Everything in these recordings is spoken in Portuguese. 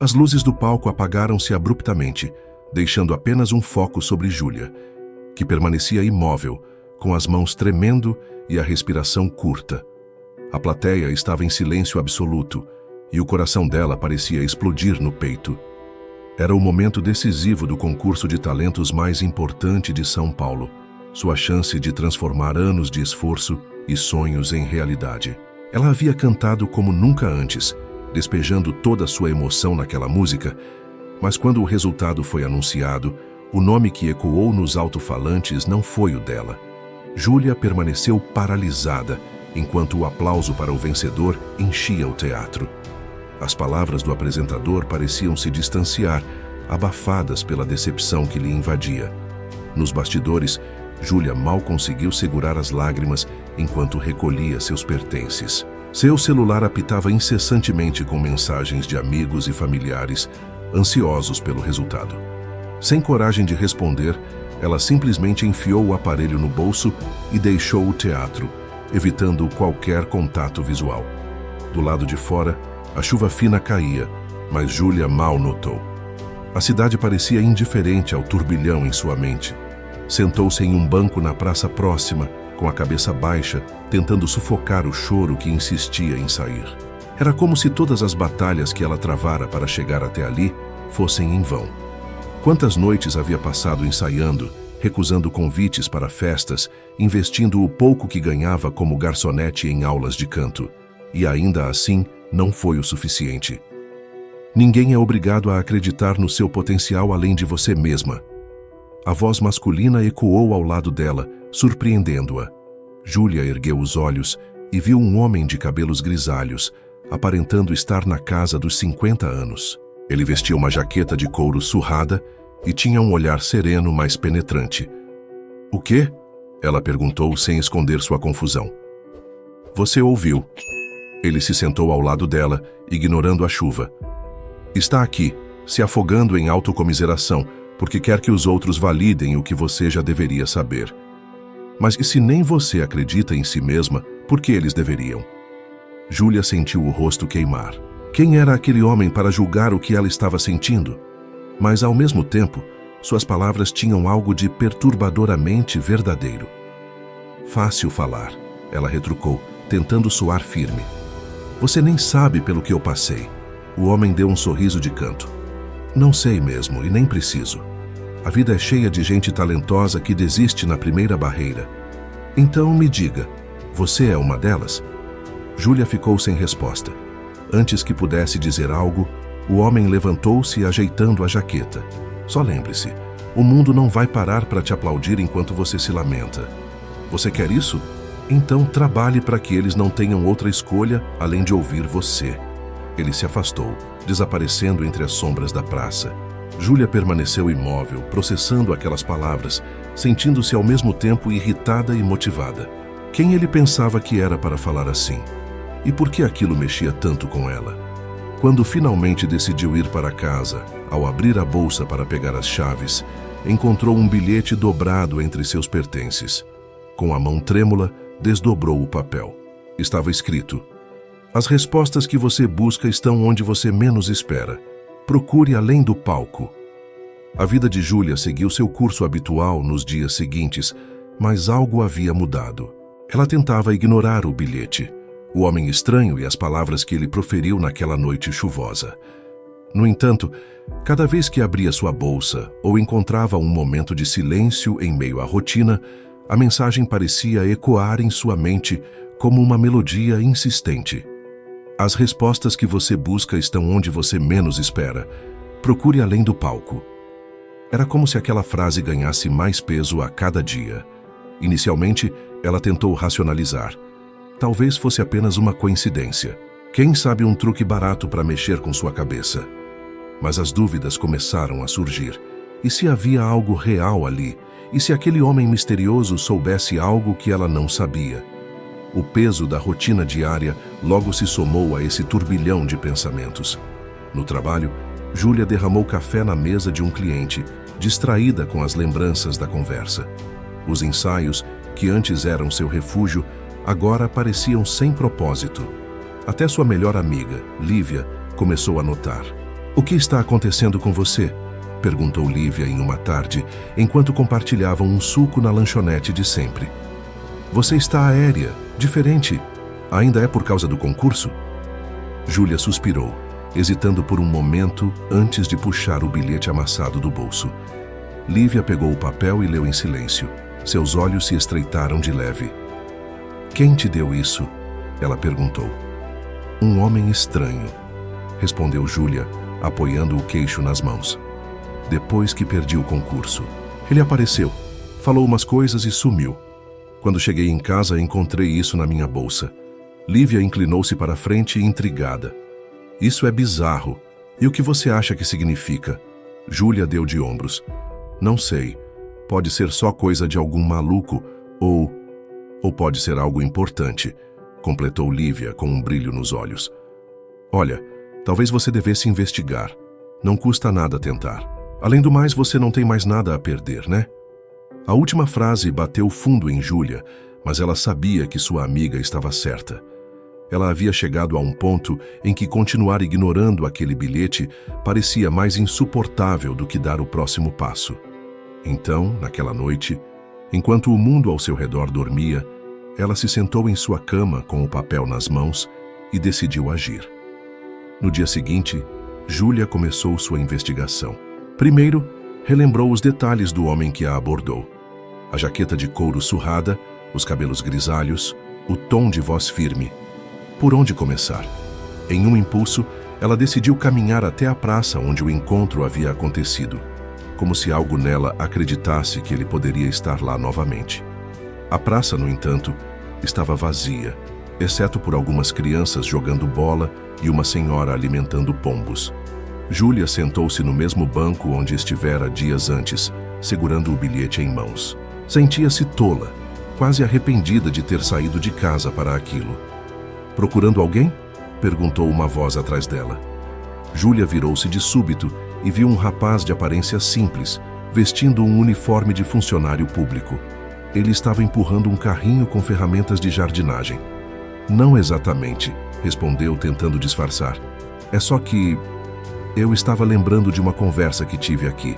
As luzes do palco apagaram-se abruptamente, deixando apenas um foco sobre Júlia, que permanecia imóvel, com as mãos tremendo e a respiração curta. A plateia estava em silêncio absoluto, e o coração dela parecia explodir no peito. Era o momento decisivo do concurso de talentos mais importante de São Paulo, sua chance de transformar anos de esforço e sonhos em realidade. Ela havia cantado como nunca antes, despejando toda a sua emoção naquela música, mas quando o resultado foi anunciado, o nome que ecoou nos alto-falantes não foi o dela. Júlia permaneceu paralisada, enquanto o aplauso para o vencedor enchia o teatro. As palavras do apresentador pareciam se distanciar, abafadas pela decepção que lhe invadia. Nos bastidores, Júlia mal conseguiu segurar as lágrimas enquanto recolhia seus pertences. Seu celular apitava incessantemente com mensagens de amigos e familiares, ansiosos pelo resultado. Sem coragem de responder, ela simplesmente enfiou o aparelho no bolso e deixou o teatro, evitando qualquer contato visual. Do lado de fora, a chuva fina caía, mas Júlia mal notou. A cidade parecia indiferente ao turbilhão em sua mente. Sentou-se em um banco na praça próxima, com a cabeça baixa, tentando sufocar o choro que insistia em sair. Era como se todas as batalhas que ela travara para chegar até ali fossem em vão. Quantas noites havia passado ensaiando, recusando convites para festas, investindo o pouco que ganhava como garçonete em aulas de canto. E ainda assim, não foi o suficiente. Ninguém é obrigado a acreditar no seu potencial além de você mesma. A voz masculina ecoou ao lado dela, surpreendendo-a. Júlia ergueu os olhos e viu um homem de cabelos grisalhos, aparentando estar na casa dos 50 anos. Ele vestia uma jaqueta de couro surrada e tinha um olhar sereno, mas penetrante. "O quê?" ela perguntou sem esconder sua confusão. "Você ouviu." Ele se sentou ao lado dela, ignorando a chuva. "Está aqui, se afogando em autocomiseração, porque quer que os outros validem o que você já deveria saber. Mas e se nem você acredita em si mesma, por que eles deveriam?" Júlia sentiu o rosto queimar. Quem era aquele homem para julgar o que ela estava sentindo? Mas, ao mesmo tempo, suas palavras tinham algo de perturbadoramente verdadeiro. "Fácil falar", ela retrucou, tentando soar firme. "Você nem sabe pelo que eu passei." O homem deu um sorriso de canto. "Não sei mesmo, e nem preciso. A vida é cheia de gente talentosa que desiste na primeira barreira. Então me diga, você é uma delas?" Júlia ficou sem resposta. Antes que pudesse dizer algo, o homem levantou-se ajeitando a jaqueta. "Só lembre-se, o mundo não vai parar para te aplaudir enquanto você se lamenta. Você quer isso? Então trabalhe para que eles não tenham outra escolha além de ouvir você." Ele se afastou, desaparecendo entre as sombras da praça. Júlia permaneceu imóvel, processando aquelas palavras, sentindo-se ao mesmo tempo irritada e motivada. Quem ele pensava que era para falar assim? E por que aquilo mexia tanto com ela? Quando finalmente decidiu ir para casa, ao abrir a bolsa para pegar as chaves, encontrou um bilhete dobrado entre seus pertences. Com a mão trêmula, desdobrou o papel. Estava escrito: "As respostas que você busca estão onde você menos espera. Procure além do palco." A vida de Júlia seguiu seu curso habitual nos dias seguintes, mas algo havia mudado. Ela tentava ignorar o bilhete, o homem estranho e as palavras que ele proferiu naquela noite chuvosa. No entanto, cada vez que abria sua bolsa ou encontrava um momento de silêncio em meio à rotina, a mensagem parecia ecoar em sua mente como uma melodia insistente. "As respostas que você busca estão onde você menos espera. Procure além do palco." Era como se aquela frase ganhasse mais peso a cada dia. Inicialmente, ela tentou racionalizar. Talvez fosse apenas uma coincidência. Quem sabe um truque barato para mexer com sua cabeça? Mas as dúvidas começaram a surgir. E se havia algo real ali? E se aquele homem misterioso soubesse algo que ela não sabia? O peso da rotina diária logo se somou a esse turbilhão de pensamentos. No trabalho, Júlia derramou café na mesa de um cliente, distraída com as lembranças da conversa. Os ensaios, que antes eram seu refúgio, agora pareciam sem propósito. Até sua melhor amiga, Lívia, começou a notar. O que está acontecendo com você? Perguntou Lívia em uma tarde, enquanto compartilhavam um suco na lanchonete de sempre. Você está aérea, diferente. Ainda é por causa do concurso? Júlia suspirou, hesitando por um momento antes de puxar o bilhete amassado do bolso. Lívia pegou o papel e leu em silêncio. Seus olhos se estreitaram de leve. Quem te deu isso? Ela perguntou. Um homem estranho, respondeu Júlia, apoiando o queixo nas mãos. Depois que perdi o concurso. Ele apareceu, falou umas coisas e sumiu. Quando cheguei em casa, encontrei isso na minha bolsa. Lívia inclinou-se para a frente, intrigada. Isso é bizarro. E o que você acha que significa? Júlia deu de ombros. Não sei. Pode ser só coisa de algum maluco, ou pode ser algo importante, completou Lívia com um brilho nos olhos. Olha, talvez você devesse investigar. Não custa nada tentar. Além do mais, você não tem mais nada a perder, né? A última frase bateu fundo em Júlia, mas ela sabia que sua amiga estava certa. Ela havia chegado a um ponto em que continuar ignorando aquele bilhete parecia mais insuportável do que dar o próximo passo. Então, naquela noite, enquanto o mundo ao seu redor dormia, ela se sentou em sua cama com o papel nas mãos e decidiu agir. No dia seguinte, Júlia começou sua investigação. Primeiro, relembrou os detalhes do homem que a abordou. A jaqueta de couro surrada, os cabelos grisalhos, o tom de voz firme. Por onde começar? Em um impulso, ela decidiu caminhar até a praça onde o encontro havia acontecido, como se algo nela acreditasse que ele poderia estar lá novamente. A praça, no entanto, estava vazia, exceto por algumas crianças jogando bola e uma senhora alimentando pombos. Júlia sentou-se no mesmo banco onde estivera dias antes, segurando o bilhete em mãos. Sentia-se tola, quase arrependida de ter saído de casa para aquilo. Procurando alguém? Perguntou uma voz atrás dela. Júlia virou-se de súbito e viu um rapaz de aparência simples, vestindo um uniforme de funcionário público. Ele estava empurrando um carrinho com ferramentas de jardinagem. Não exatamente, respondeu tentando disfarçar. É só que eu estava lembrando de uma conversa que tive aqui.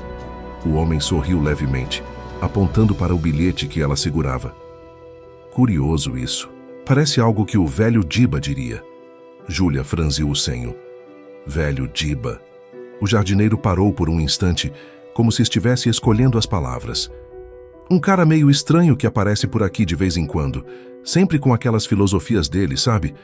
O homem sorriu levemente, apontando para o bilhete que ela segurava. Curioso isso. Parece algo que o velho Diba diria. Júlia franziu o senho. Velho Diba. O jardineiro parou por um instante, como se estivesse escolhendo as palavras. Um cara meio estranho que aparece por aqui de vez em quando, sempre com aquelas filosofias dele, sabe?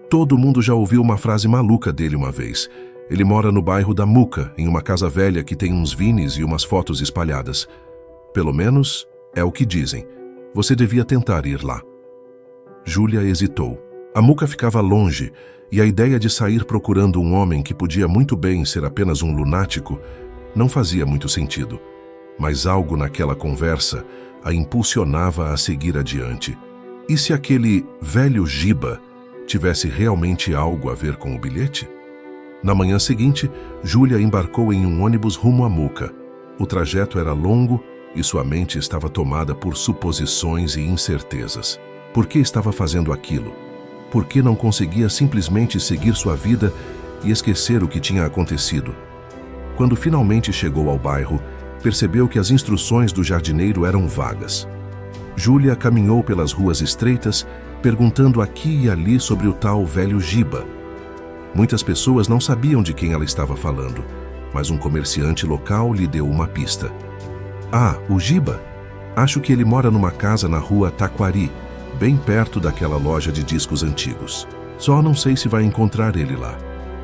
Todo mundo já ouviu uma frase maluca dele uma vez. Ele mora no bairro da Muca, em uma casa velha que tem uns vines e umas fotos espalhadas. Pelo menos, é o que dizem. Você devia tentar ir lá. Júlia hesitou. A Muca ficava longe, e a ideia de sair procurando um homem que podia muito bem ser apenas um lunático não fazia muito sentido. Mas algo naquela conversa a impulsionava a seguir adiante. E se aquele velho Giba tivesse realmente algo a ver com o bilhete? Na manhã seguinte, Júlia embarcou em um ônibus rumo a Muca. O trajeto era longo e sua mente estava tomada por suposições e incertezas. Por que estava fazendo aquilo? Por que não conseguia simplesmente seguir sua vida e esquecer o que tinha acontecido? Quando finalmente chegou ao bairro, percebeu que as instruções do jardineiro eram vagas. Júlia caminhou pelas ruas estreitas, perguntando aqui e ali sobre o tal velho Giba. Muitas pessoas não sabiam de quem ela estava falando, mas um comerciante local lhe deu uma pista. Ah, o Giba? Acho que ele mora numa casa na rua Taquari, bem perto daquela loja de discos antigos. Só não sei se vai encontrar ele lá.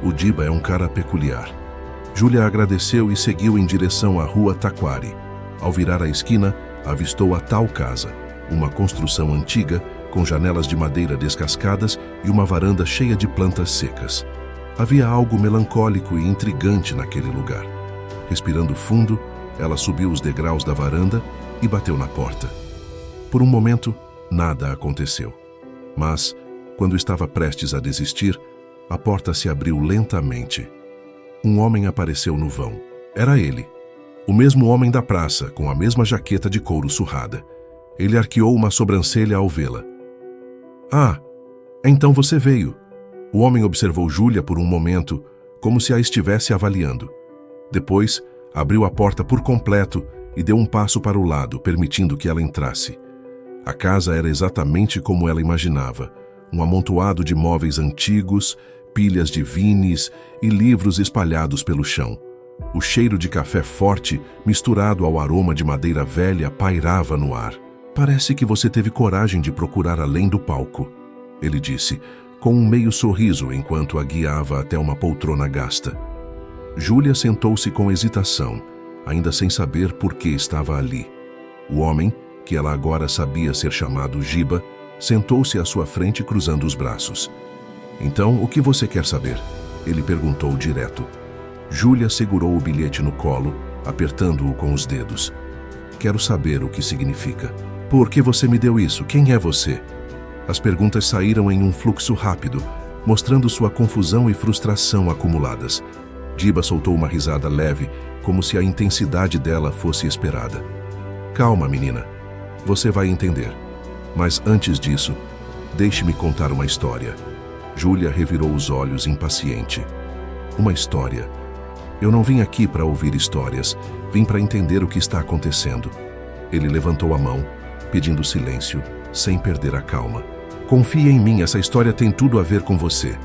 O Giba é um cara peculiar. Júlia agradeceu e seguiu em direção à rua Taquari. Ao virar a esquina, avistou a tal casa, uma construção antiga, com janelas de madeira descascadas e uma varanda cheia de plantas secas. Havia algo melancólico e intrigante naquele lugar. Respirando fundo, ela subiu os degraus da varanda e bateu na porta. Por um momento, nada aconteceu. Mas, quando estava prestes a desistir, a porta se abriu lentamente. Um homem apareceu no vão. Era ele. O mesmo homem da praça, com a mesma jaqueta de couro surrada. Ele arqueou uma sobrancelha ao vê-la. Ah, então você veio. O homem observou Júlia por um momento, como se a estivesse avaliando. Depois, abriu a porta por completo e deu um passo para o lado, permitindo que ela entrasse. A casa era exatamente como ela imaginava, um amontoado de móveis antigos, pilhas de vines e livros espalhados pelo chão. O cheiro de café forte, misturado ao aroma de madeira velha, pairava no ar. "Parece que você teve coragem de procurar além do palco", ele disse, com um meio sorriso enquanto a guiava até uma poltrona gasta. Júlia sentou-se com hesitação, ainda sem saber por que estava ali. O homem, que ela agora sabia ser chamado Giba, sentou-se à sua frente cruzando os braços. "Então, o que você quer saber?", ele perguntou direto. Júlia segurou o bilhete no colo, apertando-o com os dedos. "Quero saber o que significa. Por que você me deu isso? Quem é você?" As perguntas saíram em um fluxo rápido, mostrando sua confusão e frustração acumuladas. Giba soltou uma risada leve, como se a intensidade dela fosse esperada. "Calma, menina. Você vai entender. Mas antes disso, deixe-me contar uma história." Júlia revirou os olhos impaciente. "Uma história? Eu não vim aqui para ouvir histórias. Vim para entender o que está acontecendo." Ele levantou a mão, pedindo silêncio, sem perder a calma. "Confie em mim, essa história tem tudo a ver com você."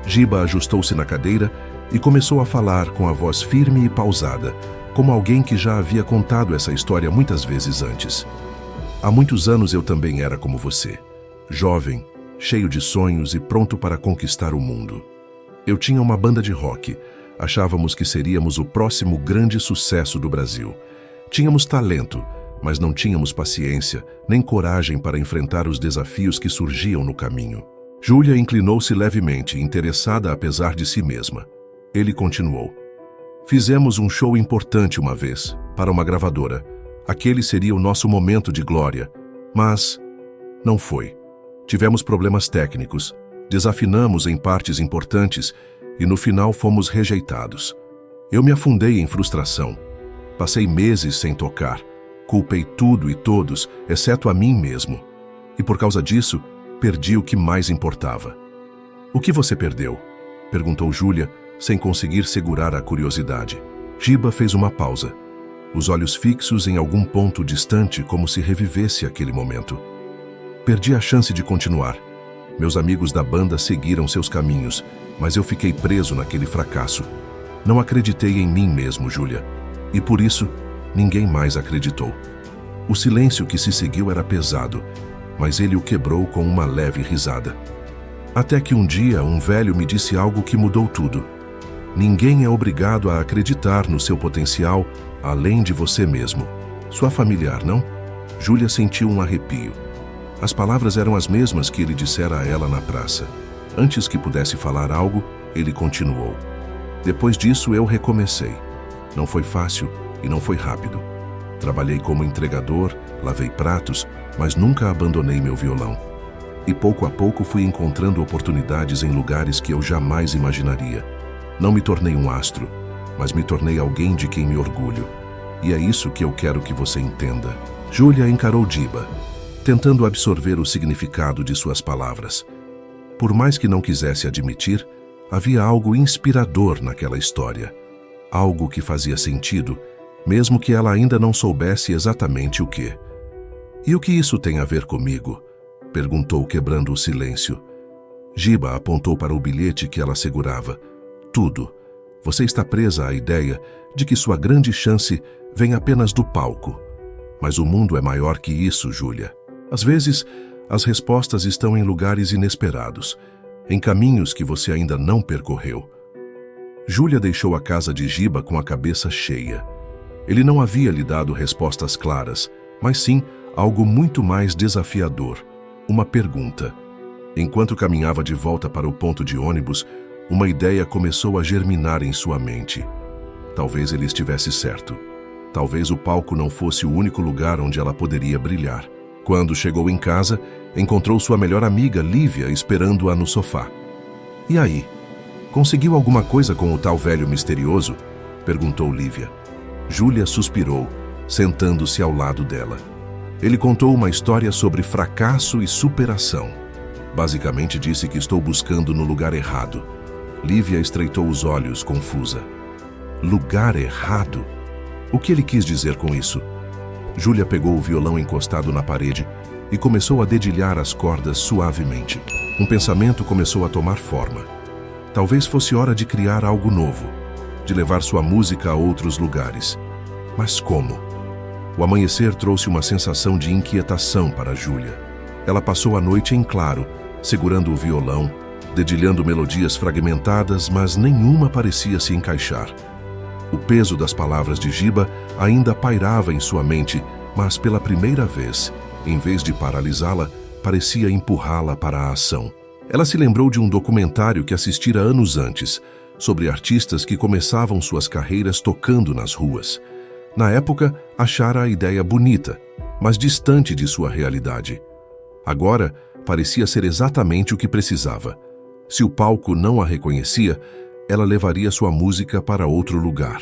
Giba ajustou-se na cadeira e começou a falar com a voz firme e pausada, como alguém que já havia contado essa história muitas vezes antes. "Há muitos anos eu também era como você, jovem, cheio de sonhos e pronto para conquistar o mundo. Eu tinha uma banda de rock, achávamos que seríamos o próximo grande sucesso do Brasil. Tínhamos talento, mas não tínhamos paciência, nem coragem para enfrentar os desafios que surgiam no caminho." Júlia inclinou-se levemente, interessada apesar de si mesma. Ele continuou. "Fizemos um show importante uma vez, para uma gravadora. Aquele seria o nosso momento de glória, mas não foi. Tivemos problemas técnicos, desafinamos em partes importantes e no final fomos rejeitados. Eu me afundei em frustração. Passei meses sem tocar. Culpei tudo e todos, exceto a mim mesmo. E por causa disso, perdi o que mais importava." "O que você perdeu?", perguntou Júlia, sem conseguir segurar a curiosidade. Giba fez uma pausa, os olhos fixos em algum ponto distante, como se revivesse aquele momento. "Perdi a chance de continuar. Meus amigos da banda seguiram seus caminhos, mas eu fiquei preso naquele fracasso. Não acreditei em mim mesmo, Júlia. E por isso, ninguém mais acreditou." O silêncio que se seguiu era pesado, mas ele o quebrou com uma leve risada. "Até que um dia um velho me disse algo que mudou tudo. Ninguém é obrigado a acreditar no seu potencial além de você mesmo." "Sua familiar, não?" Júlia sentiu um arrepio. As palavras eram as mesmas que ele dissera a ela na praça. Antes que pudesse falar algo, ele continuou. "Depois disso eu recomecei. Não foi fácil e não foi rápido. Trabalhei como entregador, lavei pratos, mas nunca abandonei meu violão. E pouco a pouco fui encontrando oportunidades em lugares que eu jamais imaginaria. Não me tornei um astro, mas me tornei alguém de quem me orgulho. E é isso que eu quero que você entenda." Júlia encarou Giba, tentando absorver o significado de suas palavras. Por mais que não quisesse admitir, havia algo inspirador naquela história. Algo que fazia sentido, mesmo que ela ainda não soubesse exatamente o que. "E o que isso tem a ver comigo?", perguntou, quebrando o silêncio. Giba apontou para o bilhete que ela segurava. "Tudo. Você está presa à ideia de que sua grande chance vem apenas do palco. Mas o mundo é maior que isso, Júlia. Às vezes, as respostas estão em lugares inesperados, em caminhos que você ainda não percorreu." Júlia deixou a casa de Giba com a cabeça cheia. Ele não havia lhe dado respostas claras, mas sim algo muito mais desafiador, uma pergunta. Enquanto caminhava de volta para o ponto de ônibus, uma ideia começou a germinar em sua mente. Talvez ele estivesse certo. Talvez o palco não fosse o único lugar onde ela poderia brilhar. Quando chegou em casa, encontrou sua melhor amiga, Lívia, esperando-a no sofá. "E aí? Conseguiu alguma coisa com o tal velho misterioso?", perguntou Lívia. Júlia suspirou, sentando-se ao lado dela. Ele contou uma história sobre fracasso e superação. Basicamente disse que estou buscando no lugar errado. Lívia estreitou os olhos, confusa. Lugar errado? O que ele quis dizer com isso? Júlia pegou o violão encostado na parede e começou a dedilhar as cordas suavemente. Um pensamento começou a tomar forma. Talvez fosse hora de criar algo novo, de levar sua música a outros lugares. Mas como? O amanhecer trouxe uma sensação de inquietação para Júlia. Ela passou a noite em claro, segurando o violão, dedilhando melodias fragmentadas, mas nenhuma parecia se encaixar. O peso das palavras de Giba ainda pairava em sua mente, mas pela primeira vez, em vez de paralisá-la, parecia empurrá-la para a ação. Ela se lembrou de um documentário que assistira anos antes, sobre artistas que começavam suas carreiras tocando nas ruas. Na época, achara a ideia bonita, mas distante de sua realidade. Agora, parecia ser exatamente o que precisava. Se o palco não a reconhecia, ela levaria sua música para outro lugar.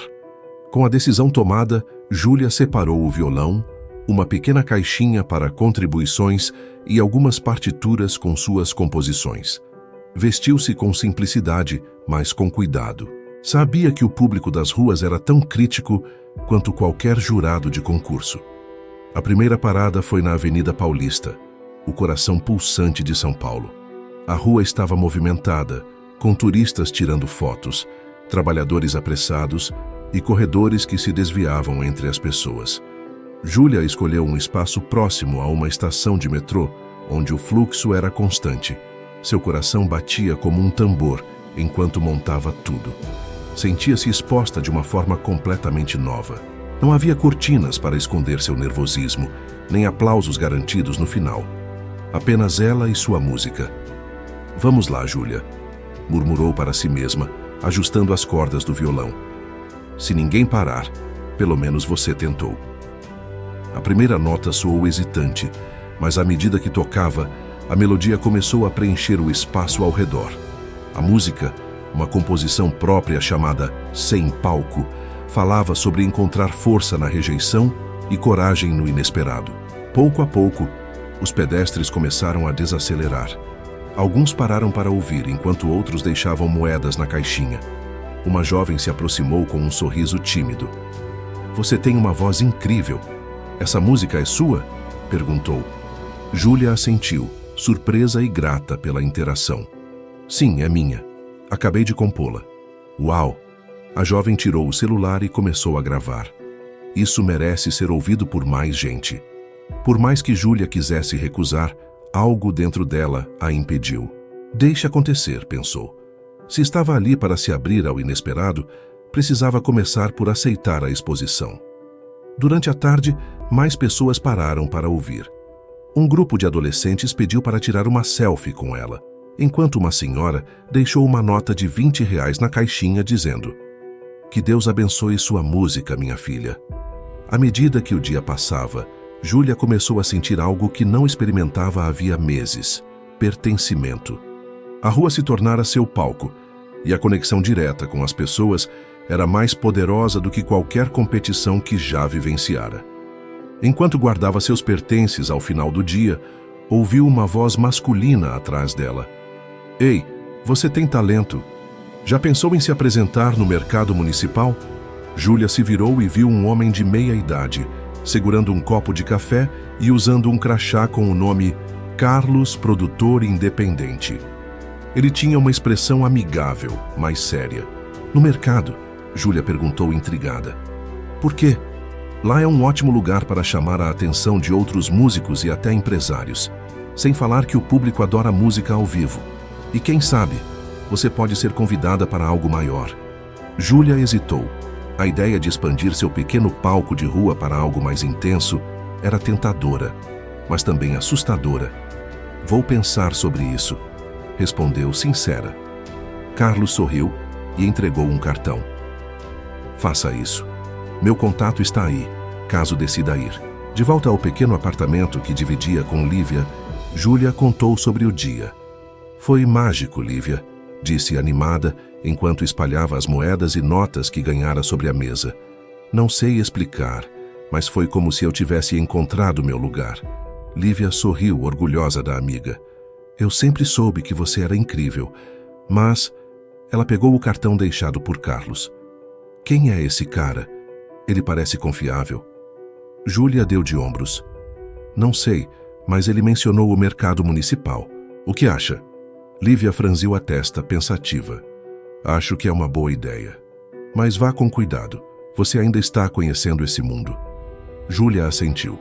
Com a decisão tomada, Júlia separou o violão, uma pequena caixinha para contribuições e algumas partituras com suas composições. Vestiu-se com simplicidade, mas com cuidado. Sabia que o público das ruas era tão crítico quanto qualquer jurado de concurso. A primeira parada foi na Avenida Paulista, o coração pulsante de São Paulo. A rua estava movimentada, com turistas tirando fotos, trabalhadores apressados e corredores que se desviavam entre as pessoas. Júlia escolheu um espaço próximo a uma estação de metrô, onde o fluxo era constante. Seu coração batia como um tambor enquanto montava tudo. Sentia-se exposta de uma forma completamente nova. Não havia cortinas para esconder seu nervosismo, nem aplausos garantidos no final. Apenas ela e sua música. "Vamos lá, Júlia", murmurou para si mesma, ajustando as cordas do violão. "Se ninguém parar, pelo menos você tentou." A primeira nota soou hesitante, mas à medida que tocava, a melodia começou a preencher o espaço ao redor. A música, uma composição própria chamada Sem Palco, falava sobre encontrar força na rejeição e coragem no inesperado. Pouco a pouco, os pedestres começaram a desacelerar. Alguns pararam para ouvir, enquanto outros deixavam moedas na caixinha. Uma jovem se aproximou com um sorriso tímido. "Você tem uma voz incrível. Essa música é sua?" perguntou. Júlia assentiu, surpresa e grata pela interação. "Sim, é minha. Acabei de compô-la." "Uau!" A jovem tirou o celular e começou a gravar. Isso merece ser ouvido por mais gente. Por mais que Júlia quisesse recusar, algo dentro dela a impediu. "Deixe acontecer", pensou. Se estava ali para se abrir ao inesperado, precisava começar por aceitar a exposição. Durante a tarde, mais pessoas pararam para ouvir. Um grupo de adolescentes pediu para tirar uma selfie com ela, enquanto uma senhora deixou uma nota de R$ 20 na caixinha dizendo: "Que Deus abençoe sua música, minha filha." À medida que o dia passava, Júlia começou a sentir algo que não experimentava havia meses: pertencimento. A rua se tornara seu palco, e a conexão direta com as pessoas era mais poderosa do que qualquer competição que já vivenciara. Enquanto guardava seus pertences ao final do dia, ouviu uma voz masculina atrás dela. "Ei, você tem talento. Já pensou em se apresentar no mercado municipal?" Júlia se virou e viu um homem de meia idade, segurando um copo de café e usando um crachá com o nome Carlos, Produtor Independente. Ele tinha uma expressão amigável, mas séria. "No mercado?" Júlia perguntou intrigada. "Por quê?" "Lá é um ótimo lugar para chamar a atenção de outros músicos e até empresários. Sem falar que o público adora música ao vivo. E quem sabe, você pode ser convidada para algo maior." Júlia hesitou. A ideia de expandir seu pequeno palco de rua para algo mais intenso era tentadora, mas também assustadora. "Vou pensar sobre isso", respondeu sincera. Carlos sorriu e entregou um cartão. "Faça isso. Meu contato está aí, caso decida ir." De volta ao pequeno apartamento que dividia com Lívia, Júlia contou sobre o dia. "Foi mágico, Lívia", disse animada, enquanto espalhava as moedas e notas que ganhara sobre a mesa. "Não sei explicar, mas foi como se eu tivesse encontrado meu lugar." Lívia sorriu, orgulhosa da amiga. "Eu sempre soube que você era incrível, mas Ela pegou o cartão deixado por Carlos. Quem é esse cara? Ele parece confiável. Júlia deu de ombros. Não sei, mas ele mencionou o mercado municipal. O que acha? Lívia franziu a testa, pensativa. Acho que é uma boa ideia. Mas vá com cuidado. Você ainda está conhecendo esse mundo. Júlia assentiu.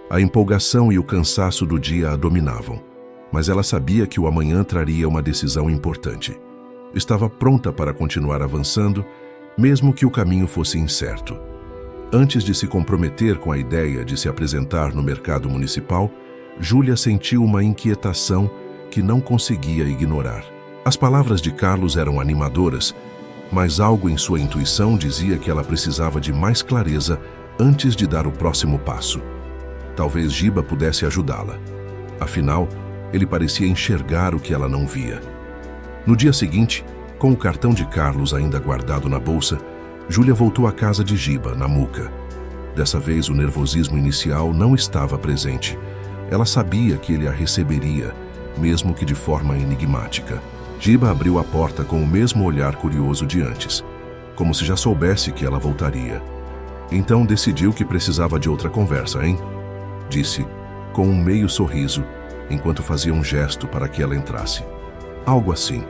A empolgação e o cansaço do dia a dominavam, mas ela sabia que o amanhã traria uma decisão importante. Estava pronta para continuar avançando, mesmo que o caminho fosse incerto. Antes de se comprometer com a ideia de se apresentar no mercado municipal, Júlia sentiu uma inquietação que não conseguia ignorar. As palavras de Carlos eram animadoras, mas algo em sua intuição dizia que ela precisava de mais clareza antes de dar o próximo passo. Talvez Giba pudesse ajudá-la. Afinal, ele parecia enxergar o que ela não via. No dia seguinte, com o cartão de Carlos ainda guardado na bolsa, Júlia voltou à casa de Giba, na Muca. Dessa vez, o nervosismo inicial não estava presente. Ela sabia que ele a receberia, mesmo que de forma enigmática. Giba abriu a porta com o mesmo olhar curioso de antes, como se já soubesse que ela voltaria. Então decidiu que precisava de outra conversa, hein? Disse, com um meio sorriso, enquanto fazia um gesto para que ela entrasse. Algo assim,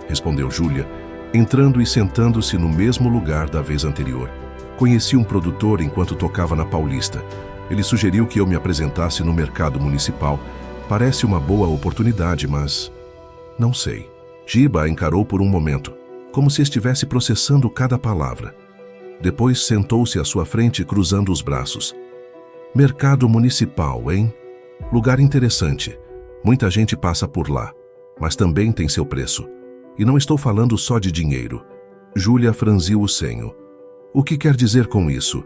respondeu Júlia, entrando e sentando-se no mesmo lugar da vez anterior. Conheci um produtor enquanto tocava na Paulista. Ele sugeriu que eu me apresentasse no mercado municipal. Parece uma boa oportunidade, mas... não sei. Giba a encarou por um momento, como se estivesse processando cada palavra. Depois sentou-se à sua frente, cruzando os braços. Mercado municipal, hein? Lugar interessante. Muita gente passa por lá, mas também tem seu preço. E não estou falando só de dinheiro. Júlia franziu o senho. O que quer dizer com isso?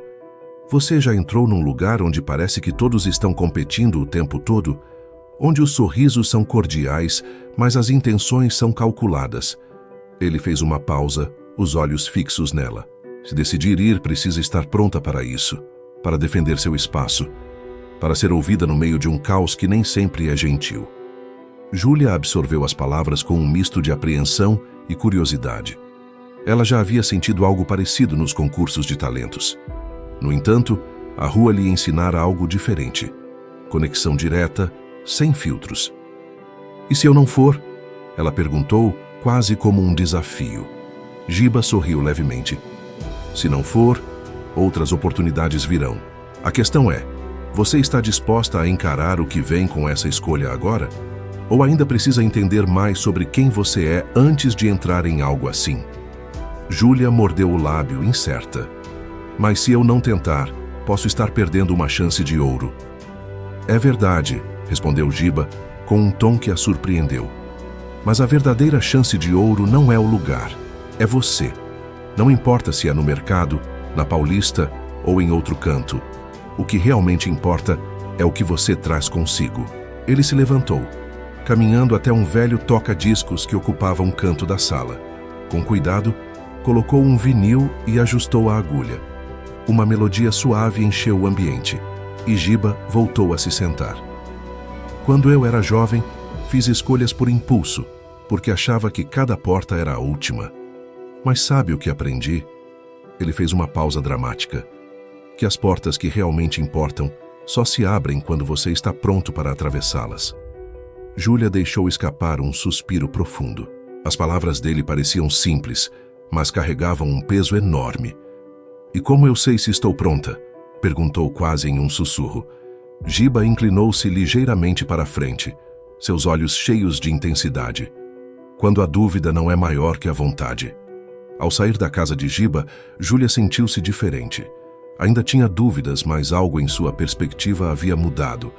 Você já entrou num lugar onde parece que todos estão competindo o tempo todo? Onde os sorrisos são cordiais, mas as intenções são calculadas. Ele fez uma pausa, os olhos fixos nela. Se decidir ir, precisa estar pronta para isso, para defender seu espaço, para ser ouvida no meio de um caos que nem sempre é gentil. Júlia absorveu as palavras com um misto de apreensão e curiosidade. Ela já havia sentido algo parecido nos concursos de talentos. No entanto, a rua lhe ensinara algo diferente. Conexão direta, sem filtros. E se eu não for? Ela perguntou, quase como um desafio. Giba sorriu levemente. Se não for, outras oportunidades virão. A questão é, você está disposta a encarar o que vem com essa escolha agora? Ou ainda precisa entender mais sobre quem você é antes de entrar em algo assim? Júlia mordeu o lábio, incerta. Mas se eu não tentar, posso estar perdendo uma chance de ouro. É verdade, respondeu Giba, com um tom que a surpreendeu. Mas a verdadeira chance de ouro não é o lugar, é você. Não importa se é no mercado, na Paulista ou em outro canto. O que realmente importa é o que você traz consigo. Ele se levantou, caminhando até um velho toca-discos que ocupava um canto da sala. Com cuidado, colocou um vinil e ajustou a agulha. Uma melodia suave encheu o ambiente, e Giba voltou a se sentar. Quando eu era jovem, fiz escolhas por impulso, porque achava que cada porta era a última. Mas sabe o que aprendi? Ele fez uma pausa dramática. Que as portas que realmente importam só se abrem quando você está pronto para atravessá-las. Júlia deixou escapar um suspiro profundo. As palavras dele pareciam simples, mas carregavam um peso enorme. E como eu sei se estou pronta? Perguntou quase em um sussurro. Giba inclinou-se ligeiramente para a frente, seus olhos cheios de intensidade. Quando a dúvida não é maior que a vontade. Ao sair da casa de Giba, Júlia sentiu-se diferente. Ainda tinha dúvidas, mas algo em sua perspectiva havia mudado.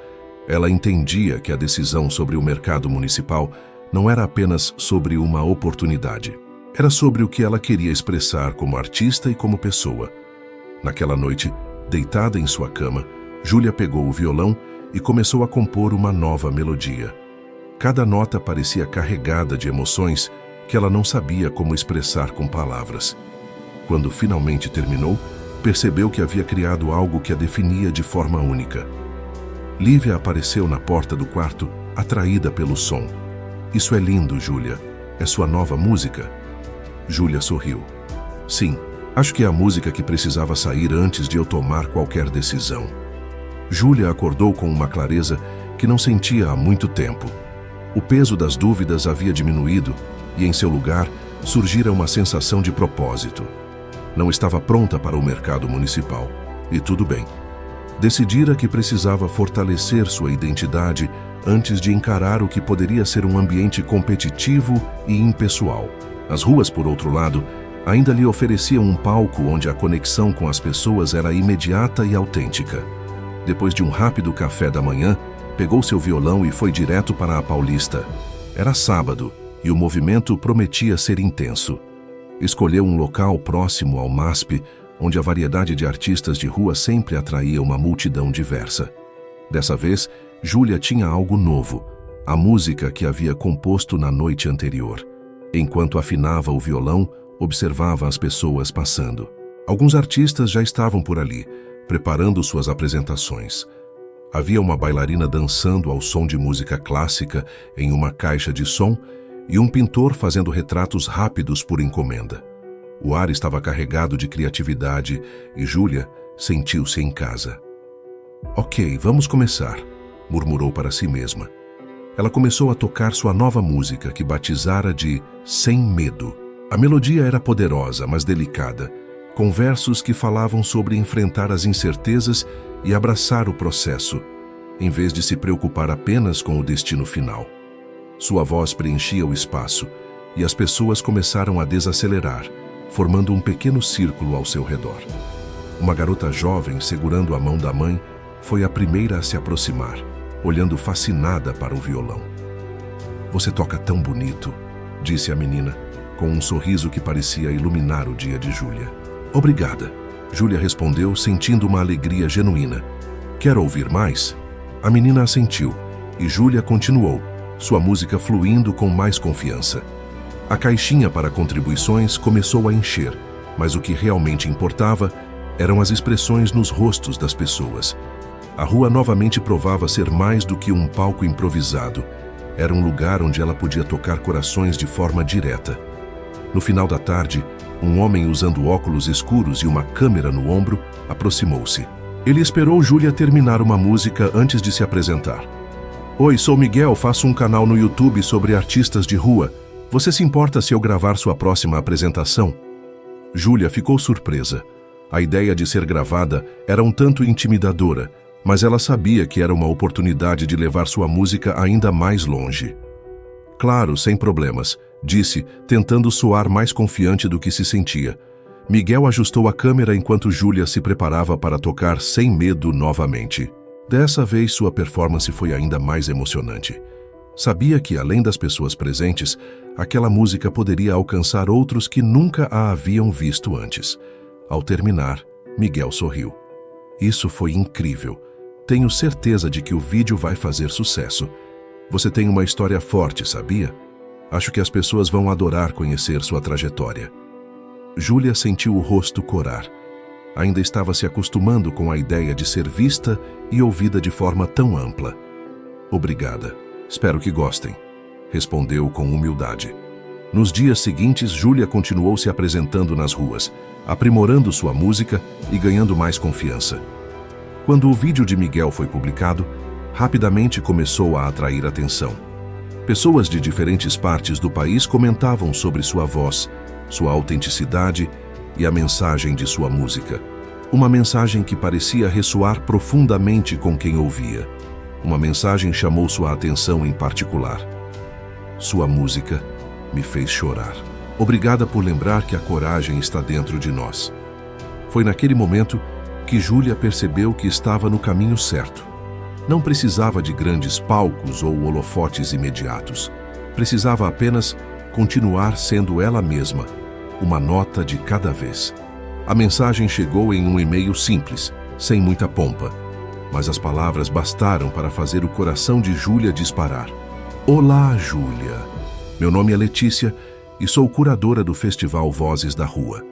Ela entendia que a decisão sobre o mercado municipal não era apenas sobre uma oportunidade. Era sobre o que ela queria expressar como artista e como pessoa. Naquela noite, deitada em sua cama, Júlia pegou o violão e começou a compor uma nova melodia. Cada nota parecia carregada de emoções que ela não sabia como expressar com palavras. Quando finalmente terminou, percebeu que havia criado algo que a definia de forma única. Lívia apareceu na porta do quarto, atraída pelo som. Isso é lindo, Júlia. É sua nova música? Júlia sorriu. Sim, acho que é a música que precisava sair antes de eu tomar qualquer decisão. Júlia acordou com uma clareza que não sentia há muito tempo. O peso das dúvidas havia diminuído e, em seu lugar, surgira uma sensação de propósito. Não estava pronta para o mercado municipal. E tudo bem. Decidira que precisava fortalecer sua identidade antes de encarar o que poderia ser um ambiente competitivo e impessoal. As ruas, por outro lado, ainda lhe ofereciam um palco onde a conexão com as pessoas era imediata e autêntica. Depois de um rápido café da manhã, pegou seu violão e foi direto para a Paulista. Era sábado e o movimento prometia ser intenso. Escolheu um local próximo ao MASP, onde a variedade de artistas de rua sempre atraía uma multidão diversa. Dessa vez, Júlia tinha algo novo, a música que havia composto na noite anterior. Enquanto afinava o violão, observava as pessoas passando. Alguns artistas já estavam por ali, preparando suas apresentações. Havia uma bailarina dançando ao som de música clássica em uma caixa de som e um pintor fazendo retratos rápidos por encomenda. O ar estava carregado de criatividade e Júlia sentiu-se em casa. Ok, vamos começar, murmurou para si mesma. Ela começou a tocar sua nova música, que batizara de Sem Medo. A melodia era poderosa, mas delicada, com versos que falavam sobre enfrentar as incertezas e abraçar o processo, em vez de se preocupar apenas com o destino final. Sua voz preenchia o espaço e as pessoas começaram a desacelerar, formando um pequeno círculo ao seu redor. Uma garota jovem, segurando a mão da mãe, foi a primeira a se aproximar, olhando fascinada para o violão. "Você toca tão bonito", disse a menina, com um sorriso que parecia iluminar o dia de Júlia. "Obrigada", Júlia respondeu, sentindo uma alegria genuína. "Quer ouvir mais?" A menina assentiu, e Júlia continuou, sua música fluindo com mais confiança. A caixinha para contribuições começou a encher, mas o que realmente importava eram as expressões nos rostos das pessoas. A rua novamente provava ser mais do que um palco improvisado. Era um lugar onde ela podia tocar corações de forma direta. No final da tarde, um homem usando óculos escuros e uma câmera no ombro aproximou-se. Ele esperou Júlia terminar uma música antes de se apresentar. "Oi, sou Miguel, faço um canal no YouTube sobre artistas de rua. Você se importa se eu gravar sua próxima apresentação?" Júlia ficou surpresa. A ideia de ser gravada era um tanto intimidadora, mas ela sabia que era uma oportunidade de levar sua música ainda mais longe. "Claro, sem problemas", disse, tentando soar mais confiante do que se sentia. Miguel ajustou a câmera enquanto Júlia se preparava para tocar Sem Medo novamente. Dessa vez, sua performance foi ainda mais emocionante. Sabia que, além das pessoas presentes, aquela música poderia alcançar outros que nunca a haviam visto antes. Ao terminar, Miguel sorriu. "Isso foi incrível. Tenho certeza de que o vídeo vai fazer sucesso. Você tem uma história forte, sabia? Acho que as pessoas vão adorar conhecer sua trajetória." Júlia sentiu o rosto corar. Ainda estava se acostumando com a ideia de ser vista e ouvida de forma tão ampla. "Obrigada. Espero que gostem", respondeu com humildade. Nos dias seguintes, Júlia continuou se apresentando nas ruas, aprimorando sua música e ganhando mais confiança. Quando o vídeo de Miguel foi publicado, rapidamente começou a atrair atenção. Pessoas de diferentes partes do país comentavam sobre sua voz, sua autenticidade e a mensagem de sua música. Uma mensagem que parecia ressoar profundamente com quem ouvia. Uma mensagem chamou sua atenção em particular. "Sua música me fez chorar. Obrigada por lembrar que a coragem está dentro de nós." Foi naquele momento que Júlia percebeu que estava no caminho certo. Não precisava de grandes palcos ou holofotes imediatos. Precisava apenas continuar sendo ela mesma, uma nota de cada vez. A mensagem chegou em um e-mail simples, sem muita pompa, mas as palavras bastaram para fazer o coração de Júlia disparar. "Olá, Júlia. Meu nome é Letícia e sou curadora do Festival Vozes da Rua,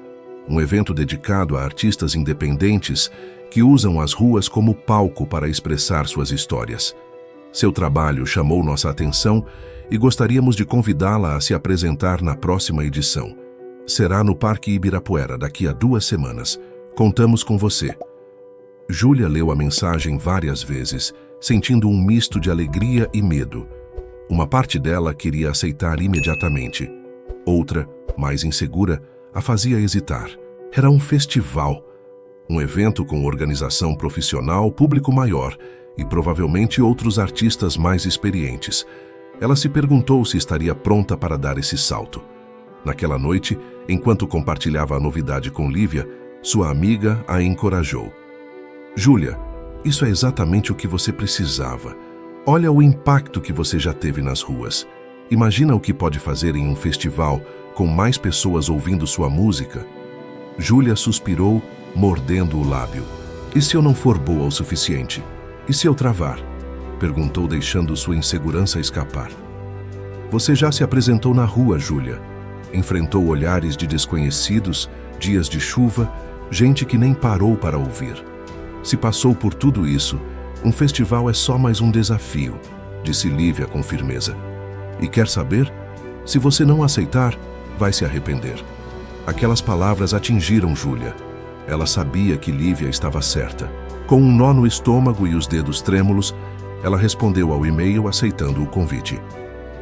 um evento dedicado a artistas independentes que usam as ruas como palco para expressar suas histórias. Seu trabalho chamou nossa atenção e gostaríamos de convidá-la a se apresentar na próxima edição. Será no Parque Ibirapuera daqui a 2 semanas. Contamos com você. Júlia leu a mensagem várias vezes, sentindo um misto de alegria e medo. Uma parte dela queria aceitar imediatamente. Outra, mais insegura, a fazia hesitar. Era um festival. Um evento com organização profissional, público maior e provavelmente outros artistas mais experientes. Ela se perguntou se estaria pronta para dar esse salto. Naquela noite, enquanto compartilhava a novidade com Lívia, sua amiga a encorajou. Júlia, isso é exatamente o que você precisava. Olha o impacto que você já teve nas ruas. Imagina o que pode fazer em um festival com mais pessoas ouvindo sua música. Júlia suspirou, mordendo o lábio. E se eu não for boa o suficiente? E se eu travar? Perguntou, deixando sua insegurança escapar. Você já se apresentou na rua, Júlia. Enfrentou olhares de desconhecidos, dias de chuva, gente que nem parou para ouvir. Se passou por tudo isso, um festival é só mais um desafio, disse Lívia com firmeza. E quer saber? Se você não aceitar, vai se arrepender. Aquelas palavras atingiram Júlia. Ela sabia que Lívia estava certa. Com um nó no estômago e os dedos trêmulos, ela respondeu ao e-mail aceitando o convite.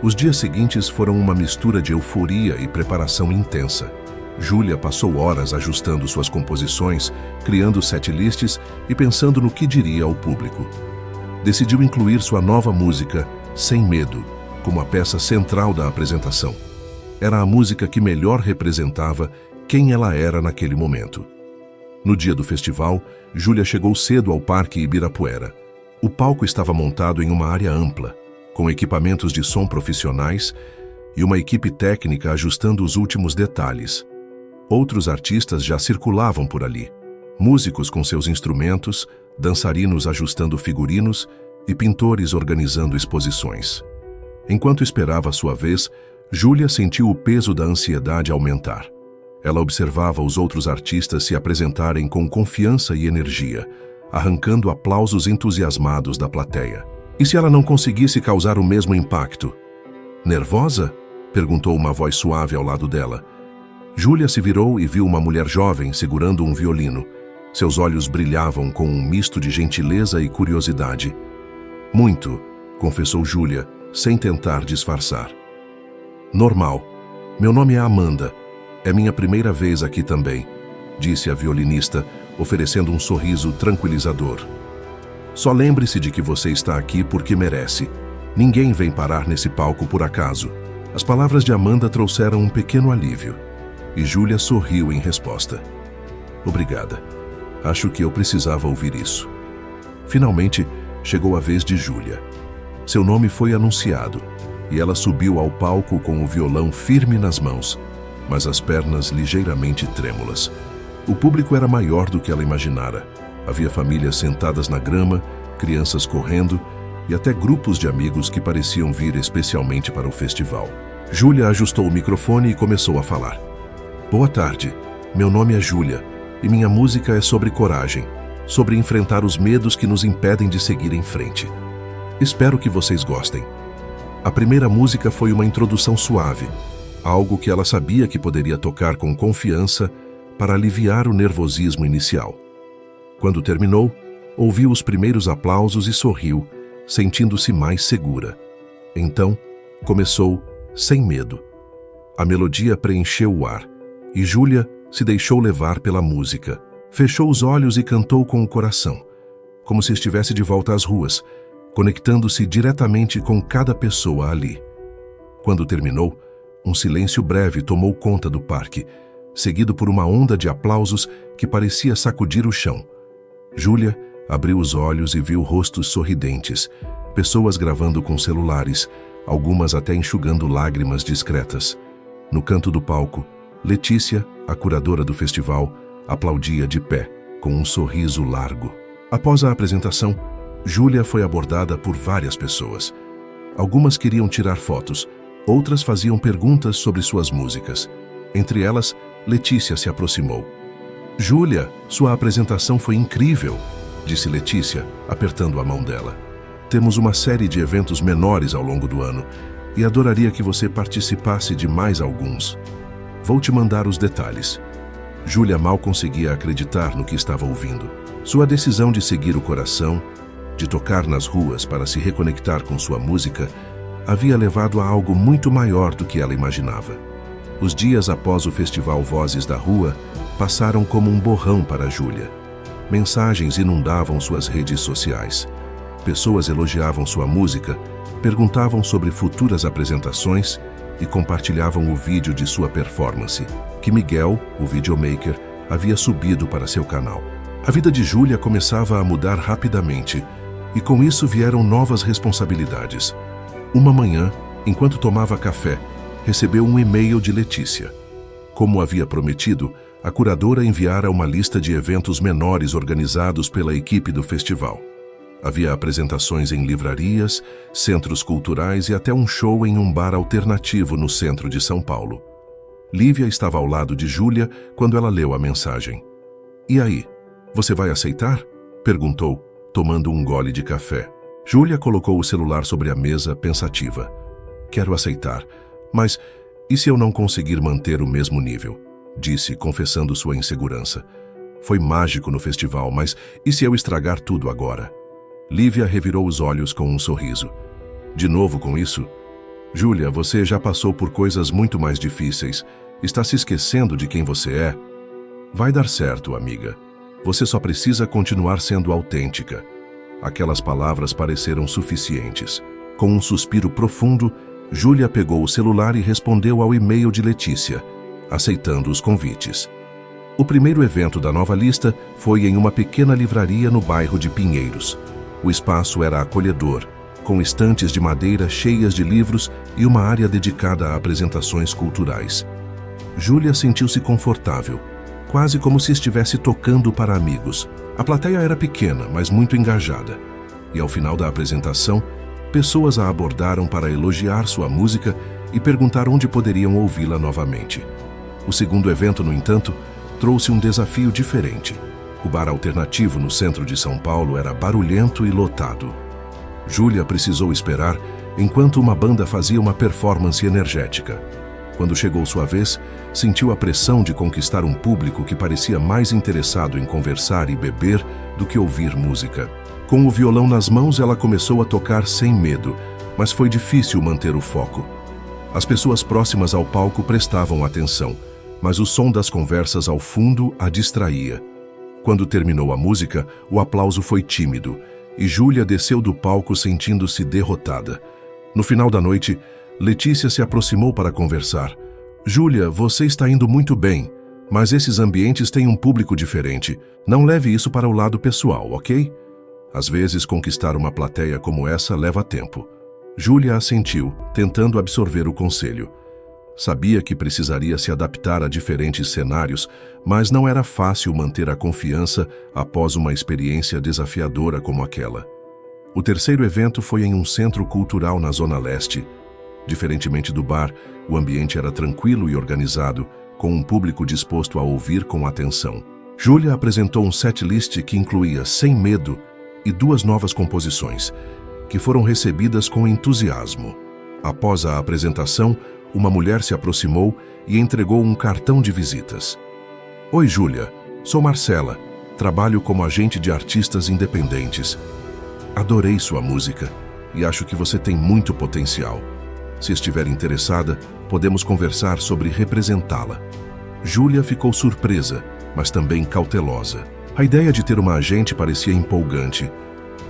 Os dias seguintes foram uma mistura de euforia e preparação intensa. Júlia passou horas ajustando suas composições, criando setlists e pensando no que diria ao público. Decidiu incluir sua nova música, Sem Medo, como a peça central da apresentação. Era a música que melhor representava quem ela era naquele momento. No dia do festival, Júlia chegou cedo ao Parque Ibirapuera. O palco estava montado em uma área ampla, com equipamentos de som profissionais e uma equipe técnica ajustando os últimos detalhes. Outros artistas já circulavam por ali. Músicos com seus instrumentos, dançarinos ajustando figurinos e pintores organizando exposições. Enquanto esperava sua vez, Júlia sentiu o peso da ansiedade aumentar. Ela observava os outros artistas se apresentarem com confiança e energia, arrancando aplausos entusiasmados da plateia. E se ela não conseguisse causar o mesmo impacto? Nervosa? Perguntou uma voz suave ao lado dela. Júlia se virou e viu uma mulher jovem segurando um violino. Seus olhos brilhavam com um misto de gentileza e curiosidade. Muito, confessou Júlia, sem tentar disfarçar. Normal. Meu nome é Amanda. É minha primeira vez aqui também, disse a violinista, oferecendo um sorriso tranquilizador. Só lembre-se de que você está aqui porque merece. Ninguém vem parar nesse palco por acaso. As palavras de Amanda trouxeram um pequeno alívio. E Júlia sorriu em resposta. Obrigada. Acho que eu precisava ouvir isso. Finalmente, chegou a vez de Júlia. Seu nome foi anunciado, e ela subiu ao palco com o violão firme nas mãos, mas as pernas ligeiramente trêmulas. O público era maior do que ela imaginara. Havia famílias sentadas na grama, crianças correndo e até grupos de amigos que pareciam vir especialmente para o festival. Júlia ajustou o microfone e começou a falar. Boa tarde, meu nome é Júlia e minha música é sobre coragem, sobre enfrentar os medos que nos impedem de seguir em frente. Espero que vocês gostem. A primeira música foi uma introdução suave, algo que ela sabia que poderia tocar com confiança para aliviar o nervosismo inicial. Quando terminou, ouviu os primeiros aplausos e sorriu, sentindo-se mais segura. Então, começou Sem Medo. A melodia preencheu o ar, e Júlia se deixou levar pela música. Fechou os olhos e cantou com o coração, como se estivesse de volta às ruas, conectando-se diretamente com cada pessoa ali. Quando terminou, um silêncio breve tomou conta do parque, seguido por uma onda de aplausos que parecia sacudir o chão. Júlia abriu os olhos e viu rostos sorridentes, pessoas gravando com celulares, algumas até enxugando lágrimas discretas. No canto do palco, Letícia, a curadora do festival, aplaudia de pé, com um sorriso largo. Após a apresentação, Júlia foi abordada por várias pessoas. Algumas queriam tirar fotos, outras faziam perguntas sobre suas músicas. Entre elas, Letícia se aproximou. Júlia, sua apresentação foi incrível, disse Letícia, apertando a mão dela. Temos uma série de eventos menores ao longo do ano e adoraria que você participasse de mais alguns. Vou te mandar os detalhes. Júlia mal conseguia acreditar no que estava ouvindo. Sua decisão de seguir o coração, de tocar nas ruas para se reconectar com sua música, havia levado a algo muito maior do que ela imaginava. Os dias após o festival Vozes da Rua passaram como um borrão para Júlia. Mensagens inundavam suas redes sociais. Pessoas elogiavam sua música, perguntavam sobre futuras apresentações e compartilhavam o vídeo de sua performance, que Miguel, o videomaker, havia subido para seu canal. A vida de Júlia começava a mudar rapidamente, e com isso vieram novas responsabilidades. Uma manhã, enquanto tomava café, recebeu um e-mail de Letícia. Como havia prometido, a curadora enviara uma lista de eventos menores organizados pela equipe do festival. Havia apresentações em livrarias, centros culturais e até um show em um bar alternativo no centro de São Paulo. Lívia estava ao lado de Júlia quando ela leu a mensagem. "E aí, você vai aceitar?" perguntou, tomando um gole de café. Júlia colocou o celular sobre a mesa, pensativa. "Quero aceitar, mas e se eu não conseguir manter o mesmo nível?" disse, confessando sua insegurança. "Foi mágico no festival, mas e se eu estragar tudo agora?" Lívia revirou os olhos com um sorriso. "De novo com isso? Júlia, você já passou por coisas muito mais difíceis. Está se esquecendo de quem você é?" "Vai dar certo, amiga. Você só precisa continuar sendo autêntica." Aquelas palavras pareceram suficientes. Com um suspiro profundo, Júlia pegou o celular e respondeu ao e-mail de Letícia, aceitando os convites. O primeiro evento da nova lista foi em uma pequena livraria no bairro de Pinheiros. O espaço era acolhedor, com estantes de madeira cheias de livros e uma área dedicada a apresentações culturais. Júlia sentiu-se confortável, quase como se estivesse tocando para amigos. A plateia era pequena, mas muito engajada. E ao final da apresentação, pessoas a abordaram para elogiar sua música e perguntar onde poderiam ouvi-la novamente. O segundo evento, no entanto, trouxe um desafio diferente. O bar alternativo no centro de São Paulo era barulhento e lotado. Júlia precisou esperar enquanto uma banda fazia uma performance energética. Quando chegou sua vez, sentiu a pressão de conquistar um público que parecia mais interessado em conversar e beber do que ouvir música. Com o violão nas mãos, ela começou a tocar sem medo, mas foi difícil manter o foco. As pessoas próximas ao palco prestavam atenção, mas o som das conversas ao fundo a distraía. Quando terminou a música, o aplauso foi tímido, e Júlia desceu do palco sentindo-se derrotada. No final da noite, Letícia se aproximou para conversar. "Júlia, você está indo muito bem, mas esses ambientes têm um público diferente. Não leve isso para o lado pessoal, ok? Às vezes, conquistar uma plateia como essa leva tempo." Júlia assentiu, tentando absorver o conselho. Sabia que precisaria se adaptar a diferentes cenários, mas não era fácil manter a confiança após uma experiência desafiadora como aquela. O terceiro evento foi em um centro cultural na Zona Leste. Diferentemente do bar, o ambiente era tranquilo e organizado, com um público disposto a ouvir com atenção. Júlia apresentou um setlist que incluía Sem Medo e 2 novas composições, que foram recebidas com entusiasmo. Após a apresentação, uma mulher se aproximou e entregou um cartão de visitas. "Oi, Júlia. Sou Marcela. Trabalho como agente de artistas independentes. Adorei sua música e acho que você tem muito potencial. Se estiver interessada, podemos conversar sobre representá-la." Júlia ficou surpresa, mas também cautelosa. A ideia de ter uma agente parecia empolgante,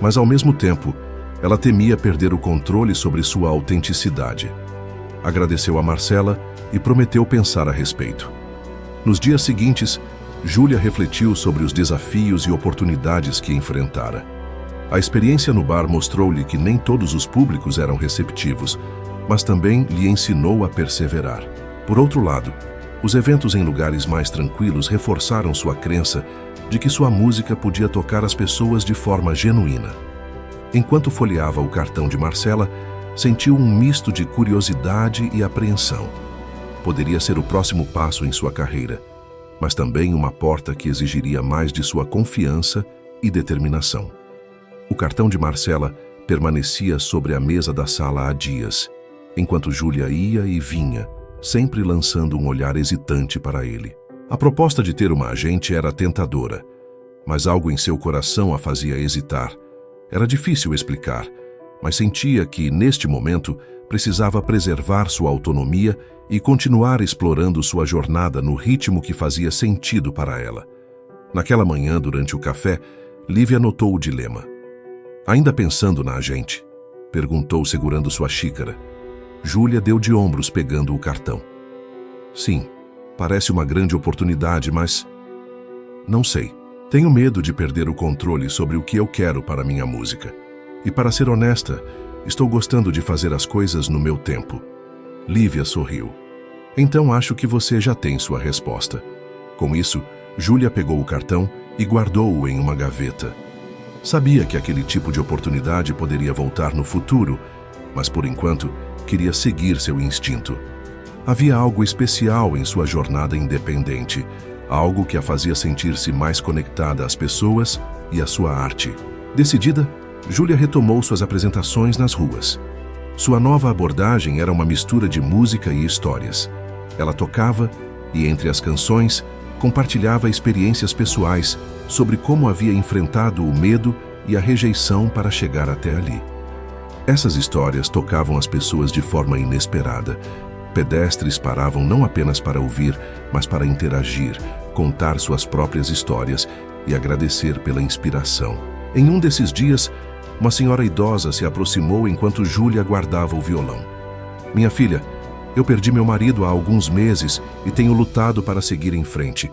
mas ao mesmo tempo, ela temia perder o controle sobre sua autenticidade. Agradeceu a Marcela e prometeu pensar a respeito. Nos dias seguintes, Júlia refletiu sobre os desafios e oportunidades que enfrentara. A experiência no bar mostrou-lhe que nem todos os públicos eram receptivos, mas também lhe ensinou a perseverar. Por outro lado, os eventos em lugares mais tranquilos reforçaram sua crença de que sua música podia tocar as pessoas de forma genuína. Enquanto folheava o cartão de Marcela, sentiu um misto de curiosidade e apreensão. Poderia ser o próximo passo em sua carreira, mas também uma porta que exigiria mais de sua confiança e determinação. O cartão de Marcela permanecia sobre a mesa da sala há dias, enquanto Júlia ia e vinha, sempre lançando um olhar hesitante para ele. A proposta de ter uma agente era tentadora, mas algo em seu coração a fazia hesitar. Era difícil explicar, mas sentia que, neste momento, precisava preservar sua autonomia e continuar explorando sua jornada no ritmo que fazia sentido para ela. Naquela manhã, durante o café, Lívia notou o dilema. Ainda pensando na agente? Perguntou, segurando sua xícara. Júlia deu de ombros, pegando o cartão. Sim, parece uma grande oportunidade, mas... Não sei. Tenho medo de perder o controle sobre o que eu quero para minha música. E para ser honesta, estou gostando de fazer as coisas no meu tempo. Lívia sorriu. Então acho que você já tem sua resposta. Com isso, Júlia pegou o cartão e guardou-o em uma gaveta. Sabia que aquele tipo de oportunidade poderia voltar no futuro, mas por enquanto queria seguir seu instinto. Havia algo especial em sua jornada independente, algo que a fazia sentir-se mais conectada às pessoas e à sua arte. Decidida, Júlia retomou suas apresentações nas ruas. Sua nova abordagem era uma mistura de música e histórias. Ela tocava e, entre as canções, compartilhava experiências pessoais sobre como havia enfrentado o medo e a rejeição para chegar até ali. Essas histórias tocavam as pessoas de forma inesperada. Pedestres paravam não apenas para ouvir, mas para interagir, contar suas próprias histórias e agradecer pela inspiração. Em um desses dias, uma senhora idosa se aproximou enquanto Júlia guardava o violão. Minha filha, eu perdi meu marido há alguns meses e tenho lutado para seguir em frente.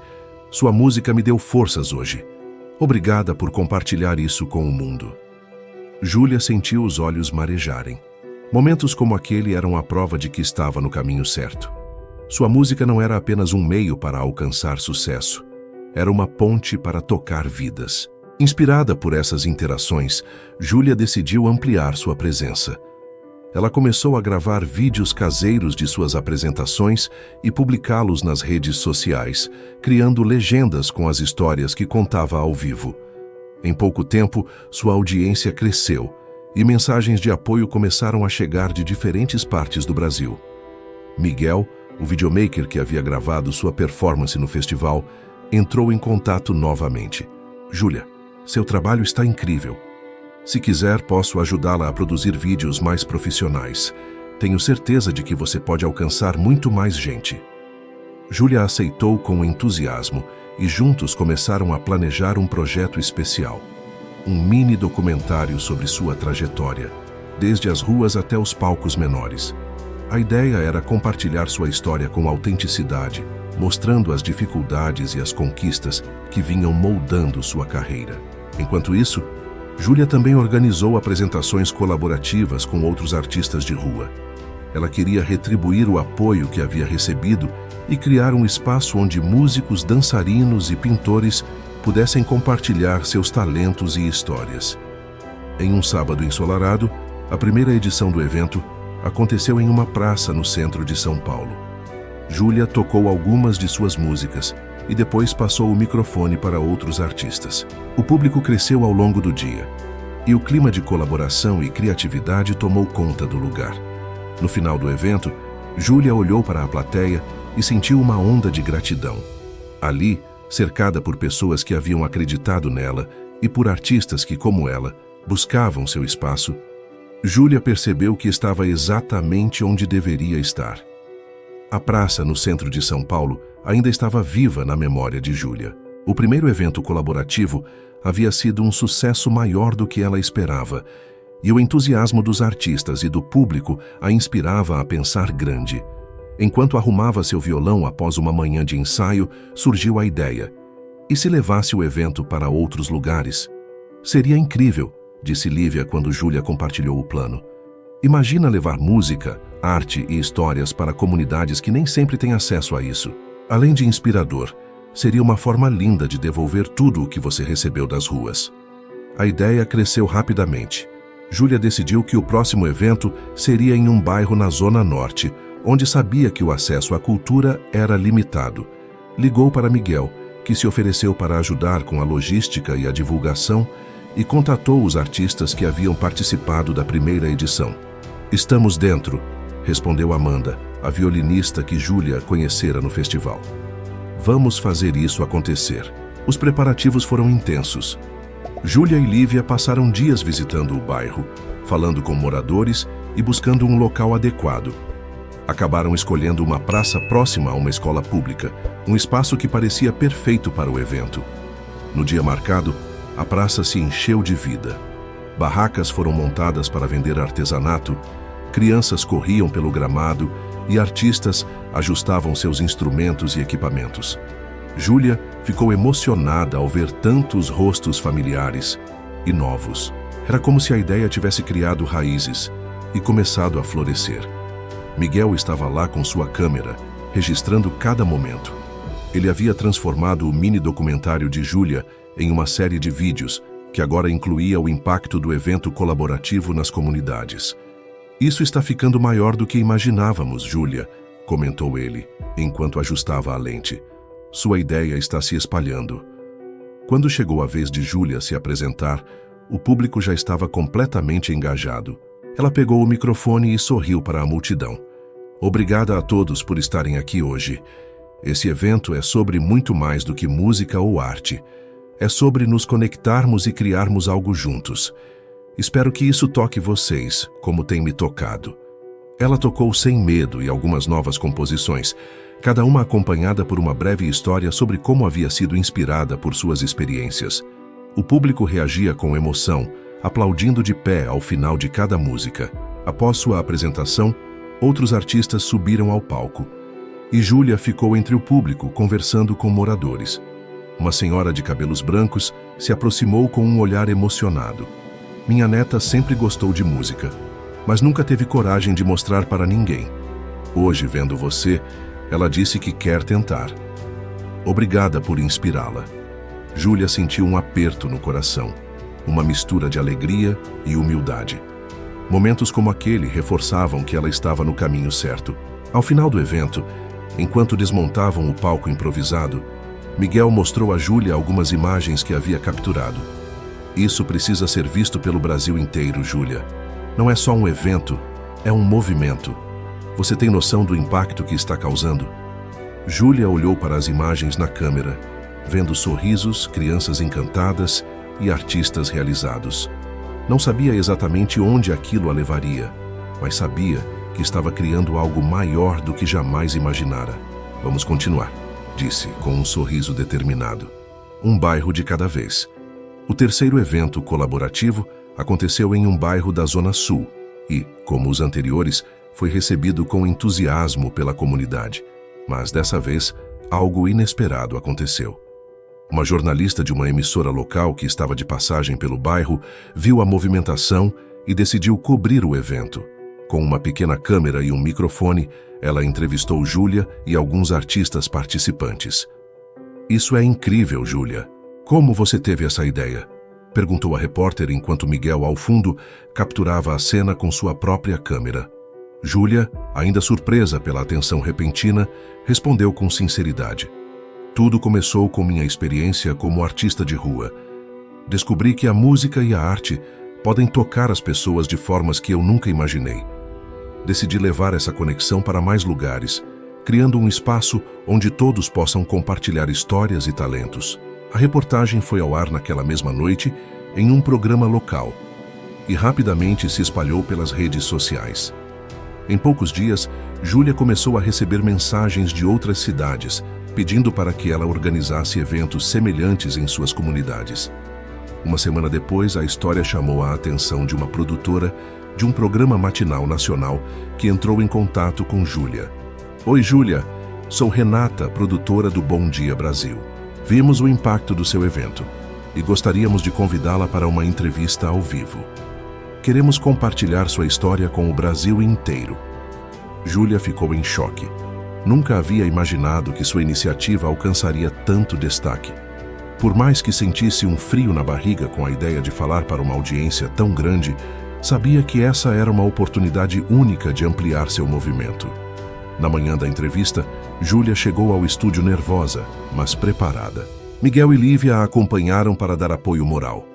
Sua música me deu forças hoje. Obrigada por compartilhar isso com o mundo. Júlia sentiu os olhos marejarem. Momentos como aquele eram a prova de que estava no caminho certo. Sua música não era apenas um meio para alcançar sucesso. Era uma ponte para tocar vidas. Inspirada por essas interações, Júlia decidiu ampliar sua presença. Ela começou a gravar vídeos caseiros de suas apresentações e publicá-los nas redes sociais, criando legendas com as histórias que contava ao vivo. Em pouco tempo, sua audiência cresceu e mensagens de apoio começaram a chegar de diferentes partes do Brasil. Miguel, o videomaker que havia gravado sua performance no festival, entrou em contato novamente. Júlia, seu trabalho está incrível. Se quiser, posso ajudá-la a produzir vídeos mais profissionais. Tenho certeza de que você pode alcançar muito mais gente. Júlia aceitou com entusiasmo e juntos começaram a planejar um projeto especial. Um mini documentário sobre sua trajetória, desde as ruas até os palcos menores. A ideia era compartilhar sua história com autenticidade, mostrando as dificuldades e as conquistas que vinham moldando sua carreira. Enquanto isso, Júlia também organizou apresentações colaborativas com outros artistas de rua. Ela queria retribuir o apoio que havia recebido e criar um espaço onde músicos, dançarinos e pintores pudessem compartilhar seus talentos e histórias. Em um sábado ensolarado, a primeira edição do evento aconteceu em uma praça no centro de São Paulo. Júlia tocou algumas de suas músicas e depois passou o microfone para outros artistas. O público cresceu ao longo do dia, e o clima de colaboração e criatividade tomou conta do lugar. No final do evento, Júlia olhou para a plateia e sentiu uma onda de gratidão. Ali, cercada por pessoas que haviam acreditado nela e por artistas que, como ela, buscavam seu espaço, Júlia percebeu que estava exatamente onde deveria estar. A praça no centro de São Paulo ainda estava viva na memória de Júlia. O primeiro evento colaborativo havia sido um sucesso maior do que ela esperava, e o entusiasmo dos artistas e do público a inspirava a pensar grande. Enquanto arrumava seu violão após uma manhã de ensaio, surgiu a ideia. E se levasse o evento para outros lugares? Seria incrível, disse Lívia quando Júlia compartilhou o plano. Imagina levar música, arte e histórias para comunidades que nem sempre têm acesso a isso. Além de inspirador, seria uma forma linda de devolver tudo o que você recebeu das ruas. A ideia cresceu rapidamente. Júlia decidiu que o próximo evento seria em um bairro na Zona Norte, onde sabia que o acesso à cultura era limitado. Ligou para Miguel, que se ofereceu para ajudar com a logística e a divulgação, e contatou os artistas que haviam participado da primeira edição. "Estamos dentro", respondeu Amanda, a violinista que Júlia conhecera no festival. Vamos fazer isso acontecer. Os preparativos foram intensos. Júlia e Lívia passaram dias visitando o bairro, falando com moradores e buscando um local adequado. Acabaram escolhendo uma praça próxima a uma escola pública, um espaço que parecia perfeito para o evento. No dia marcado, a praça se encheu de vida. Barracas foram montadas para vender artesanato, crianças corriam pelo gramado e artistas ajustavam seus instrumentos e equipamentos. Júlia ficou emocionada ao ver tantos rostos familiares e novos. Era como se a ideia tivesse criado raízes e começado a florescer. Miguel estava lá com sua câmera, registrando cada momento. Ele havia transformado o mini-documentário de Júlia em uma série de vídeos que agora incluía o impacto do evento colaborativo nas comunidades. Isso está ficando maior do que imaginávamos, Júlia, comentou ele, enquanto ajustava a lente. Sua ideia está se espalhando. Quando chegou a vez de Júlia se apresentar, o público já estava completamente engajado. Ela pegou o microfone e sorriu para a multidão. Obrigada a todos por estarem aqui hoje. Esse evento é sobre muito mais do que música ou arte. É sobre nos conectarmos e criarmos algo juntos. Espero que isso toque vocês, como tem me tocado. Ela tocou Sem Medo e algumas novas composições, cada uma acompanhada por uma breve história sobre como havia sido inspirada por suas experiências. O público reagia com emoção, aplaudindo de pé ao final de cada música. Após sua apresentação, outros artistas subiram ao palco. E Júlia ficou entre o público, conversando com moradores. Uma senhora de cabelos brancos se aproximou com um olhar emocionado. Minha neta sempre gostou de música, mas nunca teve coragem de mostrar para ninguém. Hoje, vendo você, ela disse que quer tentar. Obrigada por inspirá-la. Júlia sentiu um aperto no coração, uma mistura de alegria e humildade. Momentos como aquele reforçavam que ela estava no caminho certo. Ao final do evento, enquanto desmontavam o palco improvisado, Miguel mostrou a Júlia algumas imagens que havia capturado. Isso precisa ser visto pelo Brasil inteiro, Júlia. Não é só um evento, é um movimento. Você tem noção do impacto que está causando? Júlia olhou para as imagens na câmera, vendo sorrisos, crianças encantadas e artistas realizados. Não sabia exatamente onde aquilo a levaria, mas sabia que estava criando algo maior do que jamais imaginara. Vamos continuar, disse, com um sorriso determinado. Um bairro de cada vez. O terceiro evento colaborativo aconteceu em um bairro da Zona Sul e, como os anteriores, foi recebido com entusiasmo pela comunidade. Mas dessa vez, algo inesperado aconteceu. Uma jornalista de uma emissora local que estava de passagem pelo bairro viu a movimentação e decidiu cobrir o evento. Com uma pequena câmera e um microfone, ela entrevistou Júlia e alguns artistas participantes. Isso é incrível, Júlia. Como você teve essa ideia? Perguntou a repórter enquanto Miguel, ao fundo, capturava a cena com sua própria câmera. Júlia, ainda surpresa pela atenção repentina, respondeu com sinceridade. Tudo começou com minha experiência como artista de rua. Descobri que a música e a arte podem tocar as pessoas de formas que eu nunca imaginei. Decidi levar essa conexão para mais lugares, criando um espaço onde todos possam compartilhar histórias e talentos. A reportagem foi ao ar naquela mesma noite em um programa local e rapidamente se espalhou pelas redes sociais. Em poucos dias, Júlia começou a receber mensagens de outras cidades, pedindo para que ela organizasse eventos semelhantes em suas comunidades. Uma semana depois, a história chamou a atenção de uma produtora de um programa matinal nacional que entrou em contato com Júlia. Oi, Júlia. Sou Renata, produtora do Bom Dia Brasil. Vimos o impacto do seu evento e gostaríamos de convidá-la para uma entrevista ao vivo. Queremos compartilhar sua história com o Brasil inteiro. Júlia ficou em choque. Nunca havia imaginado que sua iniciativa alcançaria tanto destaque. Por mais que sentisse um frio na barriga com a ideia de falar para uma audiência tão grande, sabia que essa era uma oportunidade única de ampliar seu movimento. Na manhã da entrevista, Júlia chegou ao estúdio nervosa, mas preparada. Miguel e Lívia a acompanharam para dar apoio moral.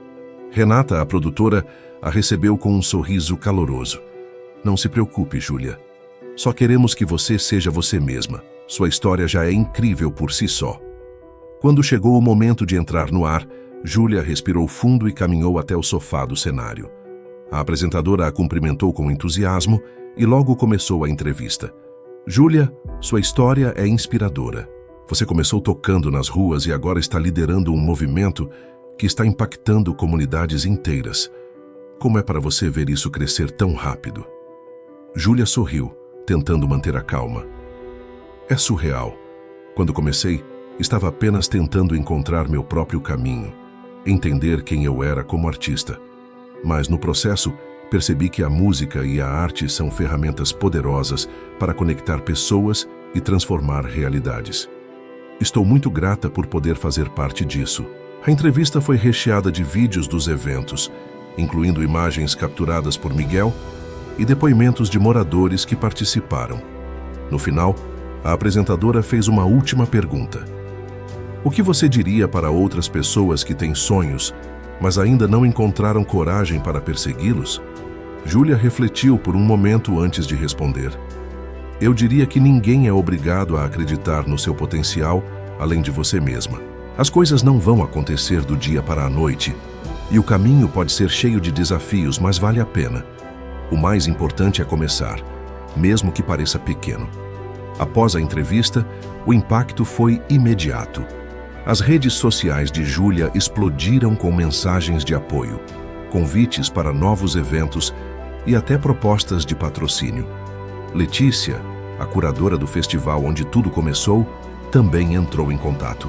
Renata, a produtora, a recebeu com um sorriso caloroso. Não se preocupe, Júlia. Só queremos que você seja você mesma. Sua história já é incrível por si só. Quando chegou o momento de entrar no ar, Júlia respirou fundo e caminhou até o sofá do cenário. A apresentadora a cumprimentou com entusiasmo e logo começou a entrevista. Júlia, sua história é inspiradora. Você começou tocando nas ruas e agora está liderando um movimento que está impactando comunidades inteiras. Como é para você ver isso crescer tão rápido? Júlia sorriu, tentando manter a calma. É surreal. Quando comecei, estava apenas tentando encontrar meu próprio caminho, entender quem eu era como artista. Mas no processo, percebi que a música e a arte são ferramentas poderosas para conectar pessoas e transformar realidades. Estou muito grata por poder fazer parte disso. A entrevista foi recheada de vídeos dos eventos, incluindo imagens capturadas por Miguel e depoimentos de moradores que participaram. No final, a apresentadora fez uma última pergunta. O que você diria para outras pessoas que têm sonhos, mas ainda não encontraram coragem para persegui-los? Júlia refletiu por um momento antes de responder. Eu diria que ninguém é obrigado a acreditar no seu potencial, além de você mesma. As coisas não vão acontecer do dia para a noite, e o caminho pode ser cheio de desafios, mas vale a pena. O mais importante é começar, mesmo que pareça pequeno. Após a entrevista, o impacto foi imediato. As redes sociais de Júlia explodiram com mensagens de apoio, convites para novos eventos e até propostas de patrocínio. Letícia, a curadora do festival onde tudo começou, também entrou em contato.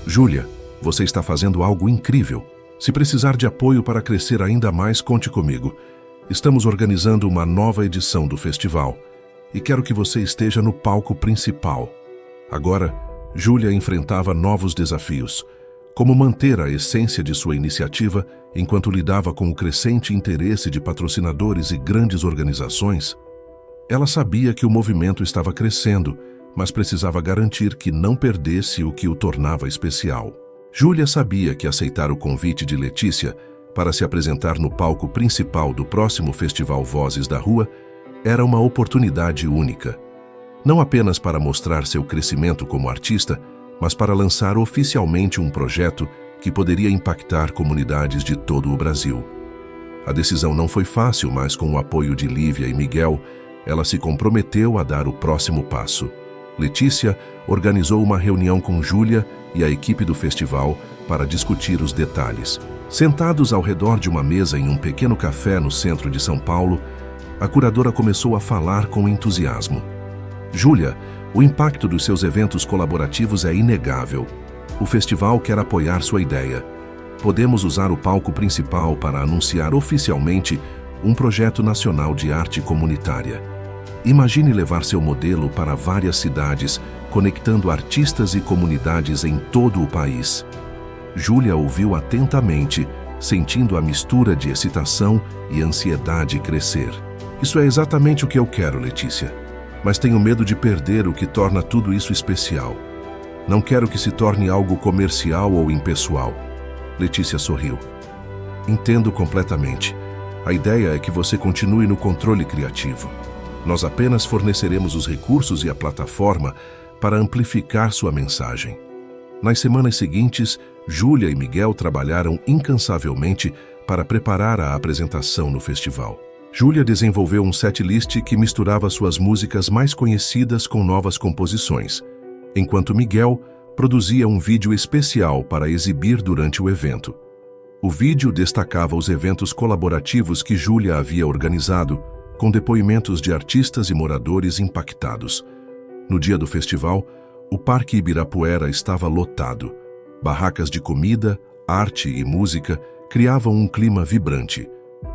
Júlia, você está fazendo algo incrível. Se precisar de apoio para crescer ainda mais, conte comigo. Estamos organizando uma nova edição do festival e quero que você esteja no palco principal. Agora, Júlia enfrentava novos desafios, como manter a essência de sua iniciativa enquanto lidava com o crescente interesse de patrocinadores e grandes organizações. Ela sabia que o movimento estava crescendo, mas precisava garantir que não perdesse o que o tornava especial. Júlia sabia que aceitar o convite de Letícia para se apresentar no palco principal do próximo Festival Vozes da Rua era uma oportunidade única. Não apenas para mostrar seu crescimento como artista, mas para lançar oficialmente um projeto que poderia impactar comunidades de todo o Brasil. A decisão não foi fácil, mas com o apoio de Lívia e Miguel, ela se comprometeu a dar o próximo passo. Letícia organizou uma reunião com Júlia e a equipe do festival para discutir os detalhes. Sentados ao redor de uma mesa em um pequeno café no centro de São Paulo, a curadora começou a falar com entusiasmo. Júlia, o impacto dos seus eventos colaborativos é inegável. O festival quer apoiar sua ideia. Podemos usar o palco principal para anunciar oficialmente um projeto nacional de arte comunitária. Imagine levar seu modelo para várias cidades, conectando artistas e comunidades em todo o país. Júlia ouviu atentamente, sentindo a mistura de excitação e ansiedade crescer. Isso é exatamente o que eu quero, Letícia. Mas tenho medo de perder o que torna tudo isso especial. Não quero que se torne algo comercial ou impessoal. Letícia sorriu. Entendo completamente. A ideia é que você continue no controle criativo. Nós apenas forneceremos os recursos e a plataforma para amplificar sua mensagem. Nas semanas seguintes, Júlia e Miguel trabalharam incansavelmente para preparar a apresentação no festival. Júlia desenvolveu um setlist que misturava suas músicas mais conhecidas com novas composições, enquanto Miguel produzia um vídeo especial para exibir durante o evento. O vídeo destacava os eventos colaborativos que Júlia havia organizado, com depoimentos de artistas e moradores impactados. No dia do festival, o Parque Ibirapuera estava lotado. Barracas de comida, arte e música criavam um clima vibrante,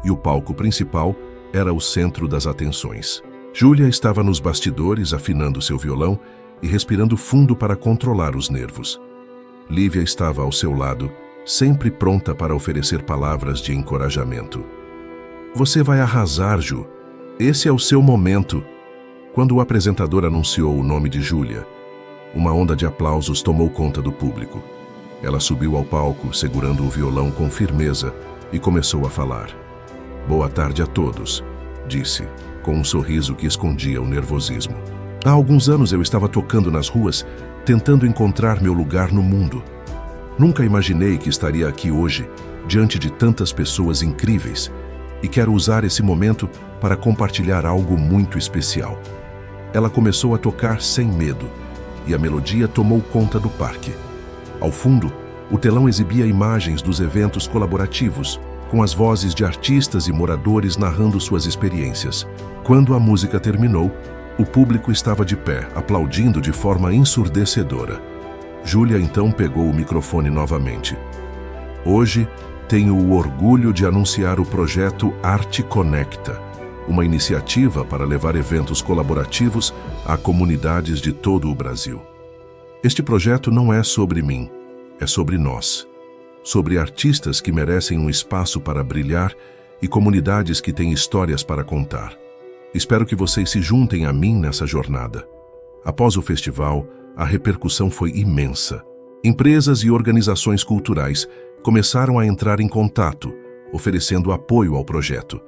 e o palco principal era o centro das atenções. Júlia estava nos bastidores afinando seu violão e respirando fundo para controlar os nervos. Lívia estava ao seu lado, sempre pronta para oferecer palavras de encorajamento. Você vai arrasar, Ju. Esse é o seu momento. Quando o apresentador anunciou o nome de Júlia, uma onda de aplausos tomou conta do público. Ela subiu ao palco, segurando o violão com firmeza, e começou a falar. Boa tarde a todos, disse. com um sorriso que escondia o nervosismo. Há alguns anos eu estava tocando nas ruas, tentando encontrar meu lugar no mundo. Nunca imaginei que estaria aqui hoje, diante de tantas pessoas incríveis, e quero usar esse momento para compartilhar algo muito especial. Ela começou a tocar sem medo, e a melodia tomou conta do parque. Ao fundo, o telão exibia imagens dos eventos colaborativos, com as vozes de artistas e moradores narrando suas experiências. Quando a música terminou, o público estava de pé, aplaudindo de forma ensurdecedora. Júlia então pegou o microfone novamente. Hoje, tenho o orgulho de anunciar o projeto Arte Conecta, uma iniciativa para levar eventos colaborativos a comunidades de todo o Brasil. Este projeto não é sobre mim, é sobre nós. Sobre artistas que merecem um espaço para brilhar e comunidades que têm histórias para contar. Espero que vocês se juntem a mim nessa jornada. Após o festival, a repercussão foi imensa. Empresas e organizações culturais começaram a entrar em contato, oferecendo apoio ao projeto.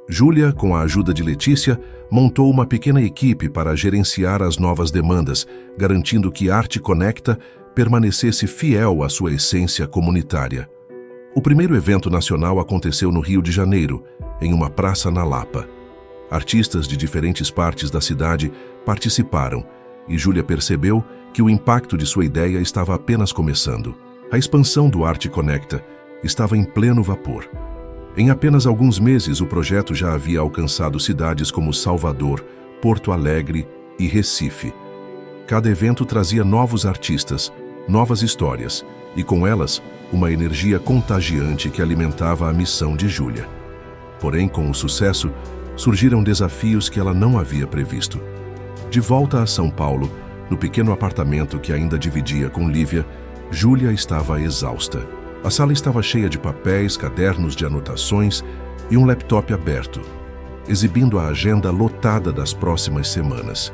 Júlia, com a ajuda de Letícia, montou uma pequena equipe para gerenciar as novas demandas, garantindo que Arte Conecta permanecesse fiel à sua essência comunitária. O primeiro evento nacional aconteceu no Rio de Janeiro, em uma praça na Lapa. Artistas de diferentes partes da cidade participaram, e Júlia percebeu que o impacto de sua ideia estava apenas começando. A expansão do Arte Conecta estava em pleno vapor. Em apenas alguns meses, o projeto já havia alcançado cidades como Salvador, Porto Alegre e Recife. Cada evento trazia novos artistas, novas histórias e, com elas, uma energia contagiante que alimentava a missão de Júlia. Porém, com o sucesso, surgiram desafios que ela não havia previsto. De volta a São Paulo, no pequeno apartamento que ainda dividia com Lívia, Júlia estava exausta. A sala estava cheia de papéis, cadernos de anotações e um laptop aberto, exibindo a agenda lotada das próximas semanas.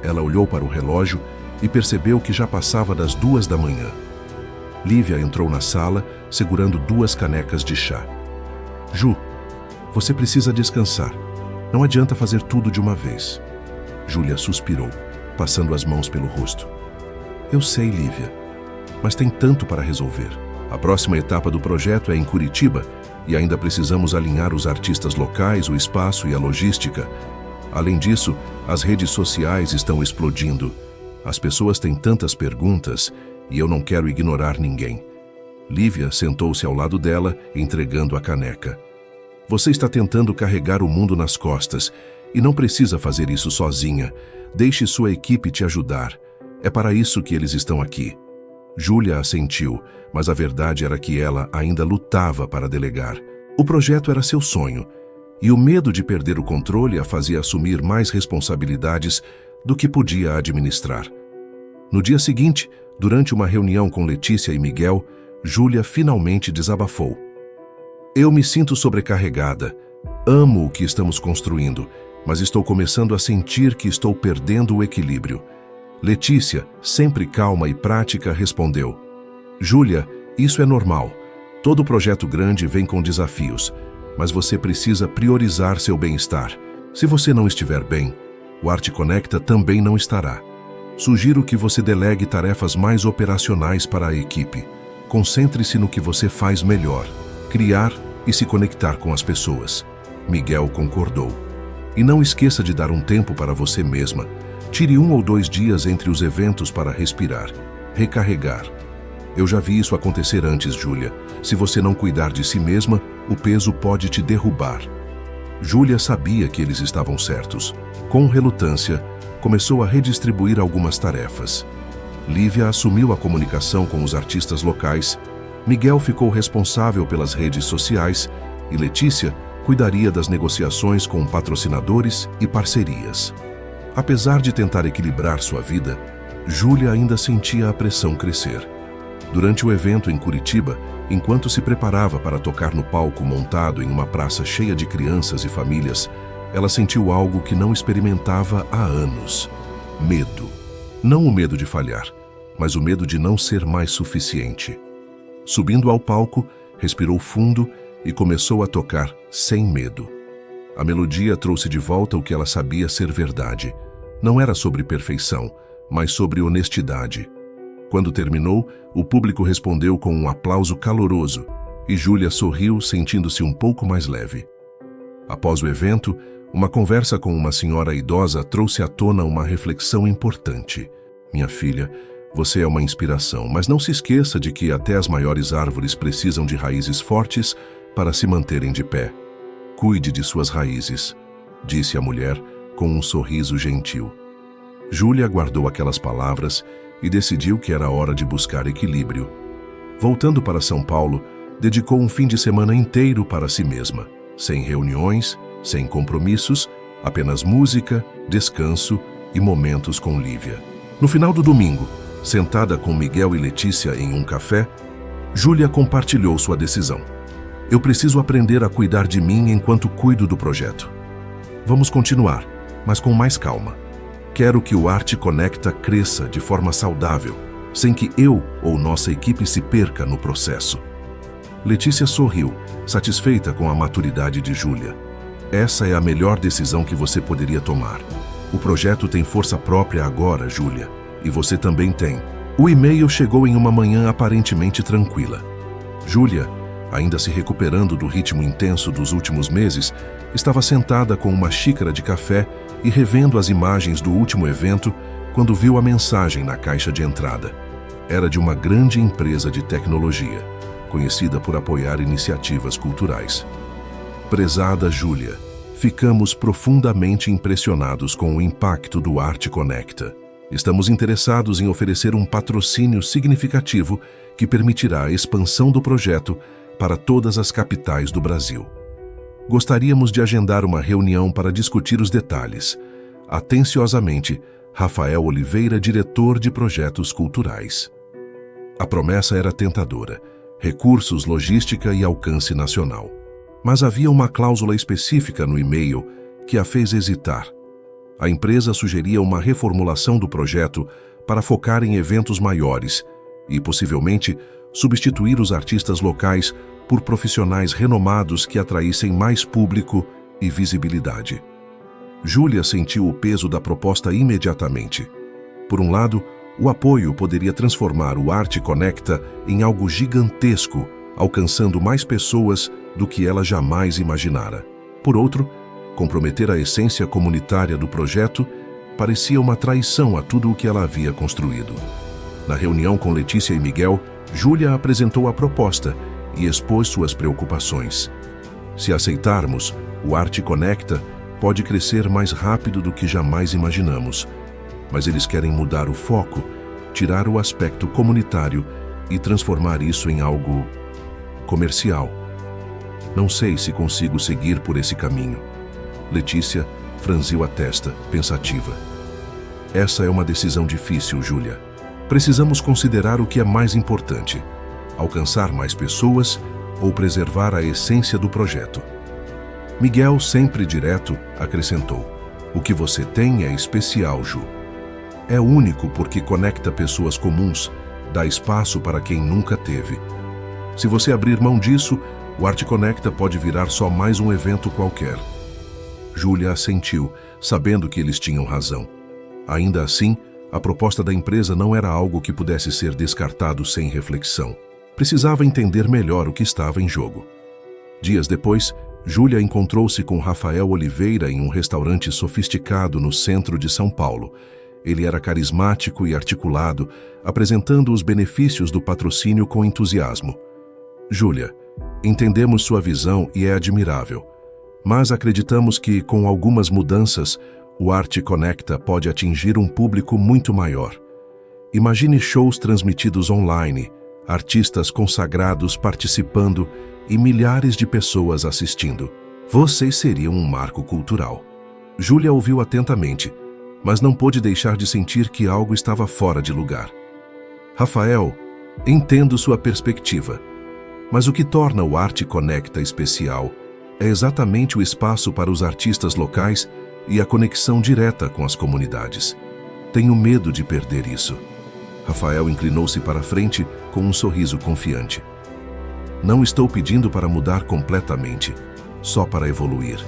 Ela olhou para o relógio e percebeu que já passava das 2 da manhã. Lívia entrou na sala, segurando 2 canecas de chá. Ju, você precisa descansar. Não adianta fazer tudo de uma vez. Júlia suspirou, passando as mãos pelo rosto. Eu sei, Lívia, mas tem tanto para resolver. A próxima etapa do projeto é em Curitiba e ainda precisamos alinhar os artistas locais, o espaço e a logística. Além disso, as redes sociais estão explodindo. As pessoas têm tantas perguntas e eu não quero ignorar ninguém. Lívia sentou-se ao lado dela, entregando a caneca. Você está tentando carregar o mundo nas costas e não precisa fazer isso sozinha. Deixe sua equipe te ajudar. É para isso que eles estão aqui. Júlia assentiu, mas a verdade era que ela ainda lutava para delegar. O projeto era seu sonho, e o medo de perder o controle a fazia assumir mais responsabilidades do que podia administrar. No dia seguinte, durante uma reunião com Letícia e Miguel, Júlia finalmente desabafou. Eu me sinto sobrecarregada. Amo o que estamos construindo, mas estou começando a sentir que estou perdendo o equilíbrio. Letícia, sempre calma e prática, respondeu. Júlia, isso é normal. Todo projeto grande vem com desafios, mas você precisa priorizar seu bem-estar. Se você não estiver bem, o Arte Conecta também não estará. Sugiro que você delegue tarefas mais operacionais para a equipe. Concentre-se no que você faz melhor, criar e se conectar com as pessoas. Miguel concordou. E não esqueça de dar um tempo para você mesma. Tire 1 ou 2 dias entre os eventos para respirar, recarregar. Eu já vi isso acontecer antes, Júlia. Se você não cuidar de si mesma, o peso pode te derrubar. Júlia sabia que eles estavam certos. Com relutância, começou a redistribuir algumas tarefas. Lívia assumiu a comunicação com os artistas locais, Miguel ficou responsável pelas redes sociais e Letícia cuidaria das negociações com patrocinadores e parcerias. Apesar de tentar equilibrar sua vida, Júlia ainda sentia a pressão crescer. Durante o evento em Curitiba, enquanto se preparava para tocar no palco montado em uma praça cheia de crianças e famílias, ela sentiu algo que não experimentava há anos: medo. Não o medo de falhar, mas o medo de não ser mais suficiente. Subindo ao palco, respirou fundo e começou a tocar sem medo. A melodia trouxe de volta o que ela sabia ser verdade. Não era sobre perfeição, mas sobre honestidade. Quando terminou, o público respondeu com um aplauso caloroso e Júlia sorriu, sentindo-se um pouco mais leve. Após o evento, uma conversa com uma senhora idosa trouxe à tona uma reflexão importante. Minha filha, você é uma inspiração, mas não se esqueça de que até as maiores árvores precisam de raízes fortes para se manterem de pé. Cuide de suas raízes, disse a mulher com um sorriso gentil. Júlia guardou aquelas palavras e decidiu que era hora de buscar equilíbrio. Voltando para São Paulo, dedicou um fim de semana inteiro para si mesma, sem reuniões, sem compromissos, apenas música, descanso e momentos com Lívia. No final do domingo, sentada com Miguel e Letícia em um café, Júlia compartilhou sua decisão. Eu preciso aprender a cuidar de mim enquanto cuido do projeto. Vamos continuar, mas com mais calma. Quero que o Arte Conecta cresça de forma saudável, sem que eu ou nossa equipe se perca no processo. Letícia sorriu, satisfeita com a maturidade de Júlia. Essa é a melhor decisão que você poderia tomar. O projeto tem força própria agora, Júlia, e você também tem. O e-mail chegou em uma manhã aparentemente tranquila. Júlia, ainda se recuperando do ritmo intenso dos últimos meses, estava sentada com uma xícara de café e revendo as imagens do último evento quando viu a mensagem na caixa de entrada. Era de uma grande empresa de tecnologia, conhecida por apoiar iniciativas culturais. Prezada Júlia, ficamos profundamente impressionados com o impacto do Arte Conecta. Estamos interessados em oferecer um patrocínio significativo que permitirá a expansão do projeto para todas as capitais do Brasil. Gostaríamos de agendar uma reunião para discutir os detalhes. Atenciosamente, Rafael Oliveira, diretor de projetos culturais. A promessa era tentadora: recursos, logística e alcance nacional. Mas havia uma cláusula específica no e-mail que a fez hesitar. A empresa sugeria uma reformulação do projeto para focar em eventos maiores e, possivelmente, substituir os artistas locais por profissionais renomados que atraíssem mais público e visibilidade. Júlia sentiu o peso da proposta imediatamente. Por um lado, o apoio poderia transformar o Arte Conecta em algo gigantesco, alcançando mais pessoas do que ela jamais imaginara. Por outro, comprometer a essência comunitária do projeto parecia uma traição a tudo o que ela havia construído. Na reunião com Letícia e Miguel, Júlia apresentou a proposta e expôs suas preocupações. Se aceitarmos, o Arte Conecta pode crescer mais rápido do que jamais imaginamos, mas eles querem mudar o foco, tirar o aspecto comunitário e transformar isso em algo comercial. Não sei se consigo seguir por esse caminho. Letícia franziu a testa, pensativa. Essa é uma decisão difícil, Júlia. Precisamos considerar o que é mais importante: alcançar mais pessoas ou preservar a essência do projeto. Miguel, sempre direto, acrescentou: o que você tem é especial, Ju. É único porque conecta pessoas comuns, dá espaço para quem nunca teve. Se você abrir mão disso, o Arte Conecta pode virar só mais um evento qualquer. Júlia assentiu, sabendo que eles tinham razão. Ainda assim, a proposta da empresa não era algo que pudesse ser descartado sem reflexão. Precisava entender melhor o que estava em jogo. Dias depois, Júlia encontrou-se com Rafael Oliveira em um restaurante sofisticado no centro de São Paulo. Ele era carismático e articulado, apresentando os benefícios do patrocínio com entusiasmo. Júlia, entendemos sua visão e é admirável, mas acreditamos que, com algumas mudanças, o Arte Conecta pode atingir um público muito maior. Imagine shows transmitidos online, artistas consagrados participando e milhares de pessoas assistindo. Vocês seriam um marco cultural. Júlia ouviu atentamente, mas não pôde deixar de sentir que algo estava fora de lugar. Rafael, entendo sua perspectiva, mas o que torna o Arte Conecta especial é exatamente o espaço para os artistas locais e a conexão direta com as comunidades. Tenho medo de perder isso. Rafael inclinou-se para frente com um sorriso confiante. Não estou pedindo para mudar completamente, só para evoluir.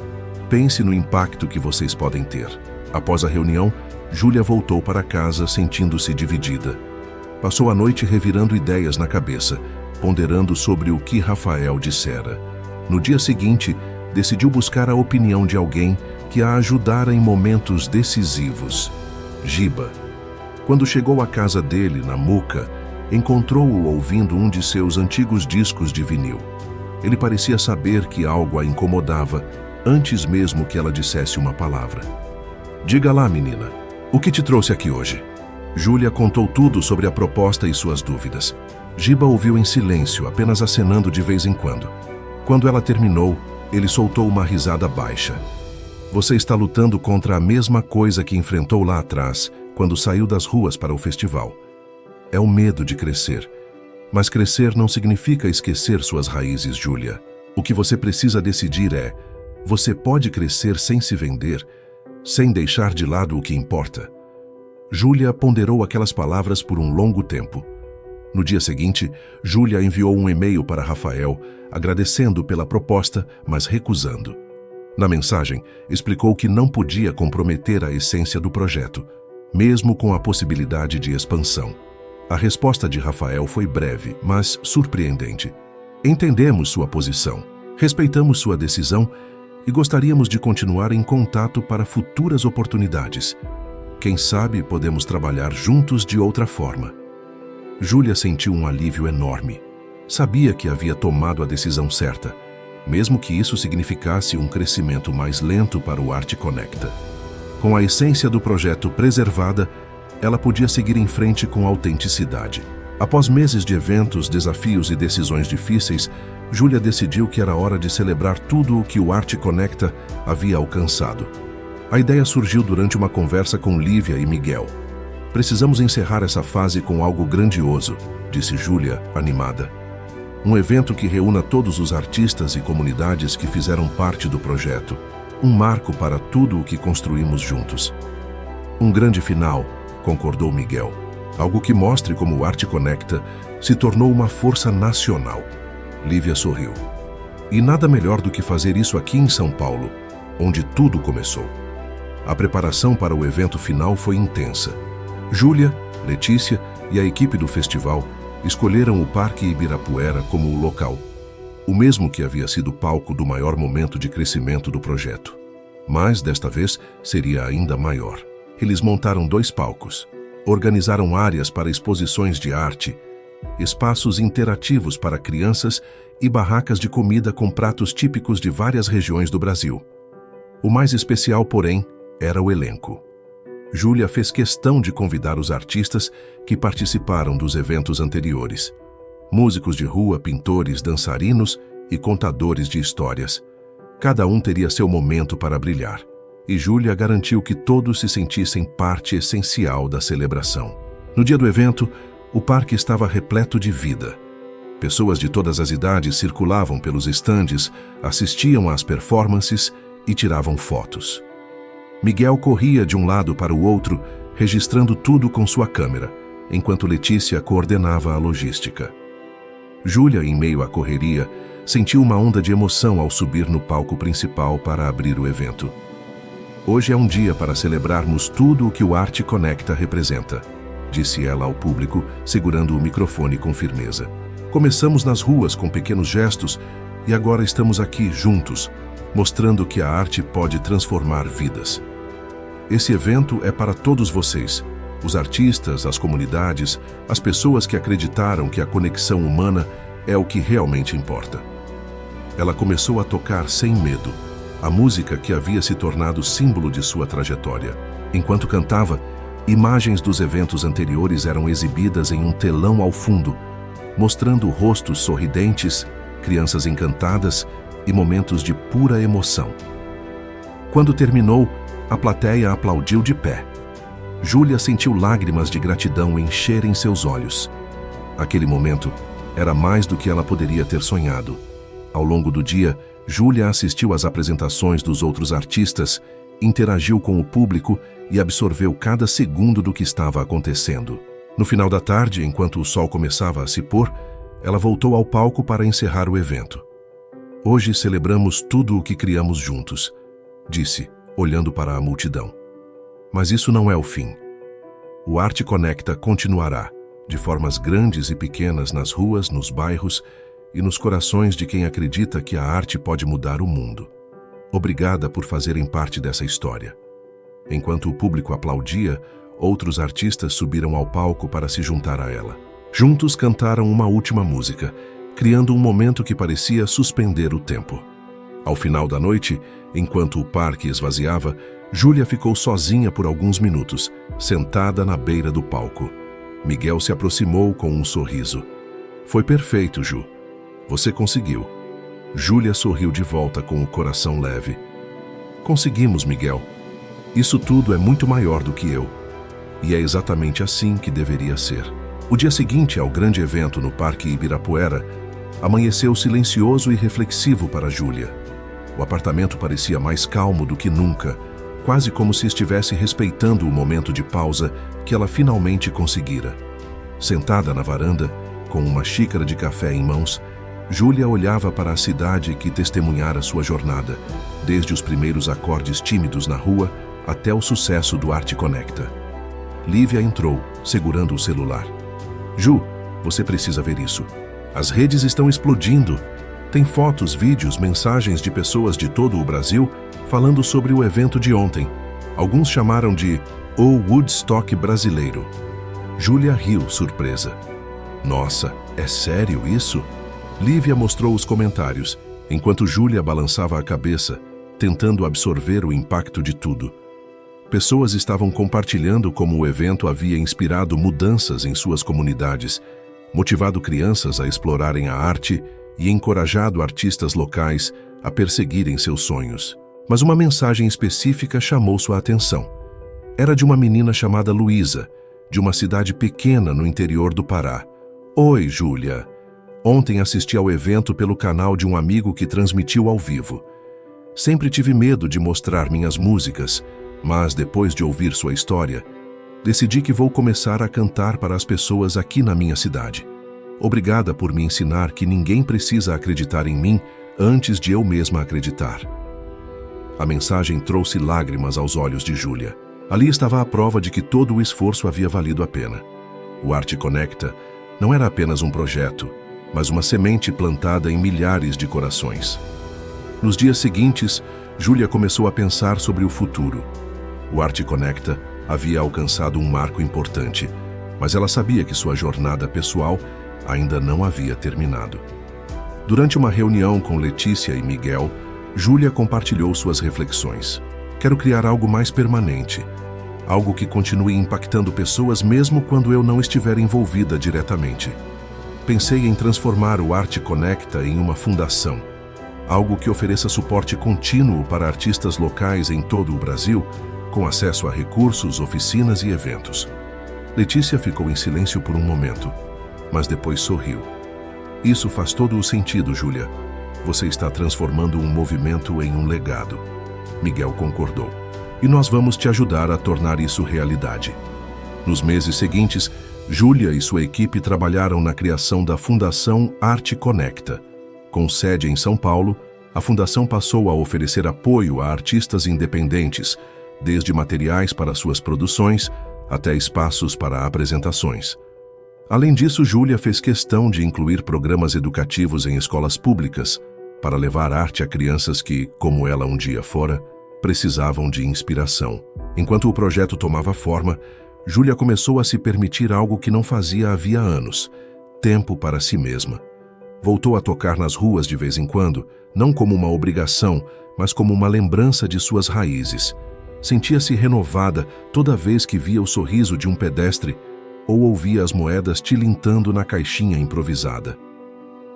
pense no impacto que vocês podem ter. Após a reunião, Júlia voltou para casa sentindo-se dividida. Passou a noite revirando ideias na cabeça, ponderando sobre o que Rafael dissera. No dia seguinte, decidiu buscar a opinião de alguém que a ajudara em momentos decisivos. Giba. Quando chegou à casa dele, na Muca, encontrou-o ouvindo um de seus antigos discos de vinil. Ele parecia saber que algo a incomodava, antes mesmo que ela dissesse uma palavra. Diga lá, menina, o que te trouxe aqui hoje? Júlia contou tudo sobre a proposta e suas dúvidas. Giba ouviu em silêncio, apenas acenando de vez em quando. Quando ela terminou, ele soltou uma risada baixa. Você está lutando contra a mesma coisa que enfrentou lá atrás, quando saiu das ruas para o festival. É o medo de crescer. Mas crescer não significa esquecer suas raízes, Júlia. O que você precisa decidir é: você pode crescer sem se vender, sem deixar de lado o que importa. Júlia ponderou aquelas palavras por um longo tempo. No dia seguinte, Júlia enviou um e-mail para Rafael, agradecendo pela proposta, mas recusando. Na mensagem, explicou que não podia comprometer a essência do projeto, mesmo com a possibilidade de expansão. A resposta de Rafael foi breve, mas surpreendente. Entendemos sua posição, respeitamos sua decisão e gostaríamos de continuar em contato para futuras oportunidades. Quem sabe podemos trabalhar juntos de outra forma. Júlia sentiu um alívio enorme. Sabia que havia tomado a decisão certa, mesmo que isso significasse um crescimento mais lento para o Arte Conecta. Com a essência do projeto preservada, ela podia seguir em frente com autenticidade. Após meses de eventos, desafios e decisões difíceis, Júlia decidiu que era hora de celebrar tudo o que o Arte Conecta havia alcançado. A ideia surgiu durante uma conversa com Lívia e Miguel. Precisamos encerrar essa fase com algo grandioso, disse Júlia, animada. Um evento que reúna todos os artistas e comunidades que fizeram parte do projeto. Um marco para tudo o que construímos juntos. Um grande final, concordou Miguel. Algo que mostre como o Arte Conecta se tornou uma força nacional. Lívia sorriu. E nada melhor do que fazer isso aqui em São Paulo, onde tudo começou. A preparação para o evento final foi intensa. Júlia, Letícia e a equipe do festival escolheram o Parque Ibirapuera como o local, o mesmo que havia sido palco do maior momento de crescimento do projeto. Mas, desta vez, seria ainda maior. Eles montaram 2 palcos, organizaram áreas para exposições de arte, espaços interativos para crianças e barracas de comida com pratos típicos de várias regiões do Brasil. O mais especial, porém, era o elenco. Júlia fez questão de convidar os artistas que participaram dos eventos anteriores. Músicos de rua, pintores, dançarinos e contadores de histórias. Cada um teria seu momento para brilhar. E Júlia garantiu que todos se sentissem parte essencial da celebração. No dia do evento, o parque estava repleto de vida. Pessoas de todas as idades circulavam pelos estandes, assistiam às performances e tiravam fotos. Miguel corria de um lado para o outro, registrando tudo com sua câmera, enquanto Letícia coordenava a logística. Júlia, em meio à correria, sentiu uma onda de emoção ao subir no palco principal para abrir o evento. Hoje é um dia para celebrarmos tudo o que o Arte Conecta representa, disse ela ao público, segurando o microfone com firmeza. Começamos nas ruas com pequenos gestos e agora estamos aqui juntos, mostrando que a arte pode transformar vidas. Esse evento é para todos vocês, os artistas, as comunidades, as pessoas que acreditaram que a conexão humana é o que realmente importa. Ela começou a tocar sem medo, a música que havia se tornado símbolo de sua trajetória. Enquanto cantava, imagens dos eventos anteriores eram exibidas em um telão ao fundo, mostrando rostos sorridentes, crianças encantadas e momentos de pura emoção. Quando terminou, a plateia aplaudiu de pé. Júlia sentiu lágrimas de gratidão encherem seus olhos. Aquele momento era mais do que ela poderia ter sonhado. Ao longo do dia, Júlia assistiu às apresentações dos outros artistas, interagiu com o público e absorveu cada segundo do que estava acontecendo. No final da tarde, enquanto o sol começava a se pôr, ela voltou ao palco para encerrar o evento. Hoje celebramos tudo o que criamos juntos. disse, olhando para a multidão. Mas isso não é o fim. O Arte Conecta continuará, de formas grandes e pequenas nas ruas, nos bairros e nos corações de quem acredita que a arte pode mudar o mundo. Obrigada por fazerem parte dessa história. Enquanto o público aplaudia, outros artistas subiram ao palco para se juntar a ela. Juntos cantaram uma última música, criando um momento que parecia suspender o tempo. Ao final da noite, enquanto o parque esvaziava, Júlia ficou sozinha por alguns minutos, sentada na beira do palco. Miguel se aproximou com um sorriso. Foi perfeito, Ju. Você conseguiu. Júlia sorriu de volta com o coração leve. Conseguimos, Miguel. Isso tudo é muito maior do que eu. E é exatamente assim que deveria ser. O dia seguinte ao grande evento no Parque Ibirapuera, amanheceu silencioso e reflexivo para Júlia. O apartamento parecia mais calmo do que nunca, quase como se estivesse respeitando o momento de pausa que ela finalmente conseguira. Sentada na varanda, com uma xícara de café em mãos, Júlia olhava para a cidade que testemunhara sua jornada, desde os primeiros acordes tímidos na rua até o sucesso do Arte Conecta. Lívia entrou, segurando o celular. Ju, você precisa ver isso. As redes estão explodindo. Tem fotos, vídeos, mensagens de pessoas de todo o Brasil falando sobre o evento de ontem. Alguns chamaram de o Woodstock brasileiro. Júlia riu, surpresa. Nossa, é sério isso? Lívia mostrou os comentários, enquanto Júlia balançava a cabeça, tentando absorver o impacto de tudo. Pessoas estavam compartilhando como o evento havia inspirado mudanças em suas comunidades, motivado crianças a explorarem a arte e encorajado artistas locais a perseguirem seus sonhos. Mas uma mensagem específica chamou sua atenção. Era de uma menina chamada Luísa, de uma cidade pequena no interior do Pará. Oi, Júlia. Ontem assisti ao evento pelo canal de um amigo que transmitiu ao vivo. Sempre tive medo de mostrar minhas músicas, mas depois de ouvir sua história, decidi que vou começar a cantar para as pessoas aqui na minha cidade. Obrigada por me ensinar que ninguém precisa acreditar em mim antes de eu mesma acreditar. A mensagem trouxe lágrimas aos olhos de Júlia. Ali estava a prova de que todo o esforço havia valido a pena. O Arte Conecta não era apenas um projeto, mas uma semente plantada em milhares de corações. Nos dias seguintes, Júlia começou a pensar sobre o futuro. O Arte Conecta havia alcançado um marco importante, mas ela sabia que sua jornada pessoal ainda não havia terminado. Durante uma reunião com Letícia e Miguel, Júlia compartilhou suas reflexões. Quero criar algo mais permanente, algo que continue impactando pessoas mesmo quando eu não estiver envolvida diretamente. Pensei em transformar o Arte Conecta em uma fundação, algo que ofereça suporte contínuo para artistas locais em todo o Brasil, com acesso a recursos, oficinas e eventos. Letícia ficou em silêncio por um momento, mas depois sorriu. Isso faz todo o sentido, Júlia. Você está transformando um movimento em um legado. Miguel concordou. E nós vamos te ajudar a tornar isso realidade. Nos meses seguintes, Júlia e sua equipe trabalharam na criação da Fundação Arte Conecta. Com sede em São Paulo, a Fundação passou a oferecer apoio a artistas independentes, desde materiais para suas produções até espaços para apresentações. Além disso, Júlia fez questão de incluir programas educativos em escolas públicas para levar arte a crianças que, como ela um dia fora, precisavam de inspiração. Enquanto o projeto tomava forma, Júlia começou a se permitir algo que não fazia havia anos: tempo para si mesma. Voltou a tocar nas ruas de vez em quando, não como uma obrigação, mas como uma lembrança de suas raízes. Sentia-se renovada toda vez que via o sorriso de um pedestre ou ouvia as moedas tilintando na caixinha improvisada.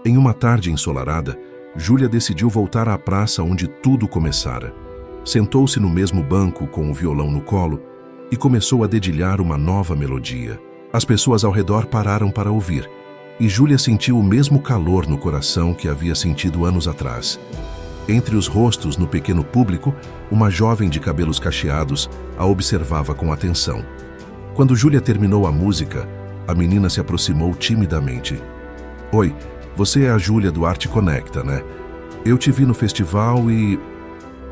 Em uma tarde ensolarada, Júlia decidiu voltar à praça onde tudo começara. Sentou-se no mesmo banco com o violão no colo e começou a dedilhar uma nova melodia. As pessoas ao redor pararam para ouvir, e Júlia sentiu o mesmo calor no coração que havia sentido anos atrás. Entre os rostos no pequeno público, uma jovem de cabelos cacheados a observava com atenção. Quando Júlia terminou a música, a menina se aproximou timidamente. Oi, você é a Júlia do Arte Conecta, né? Eu te vi no festival e...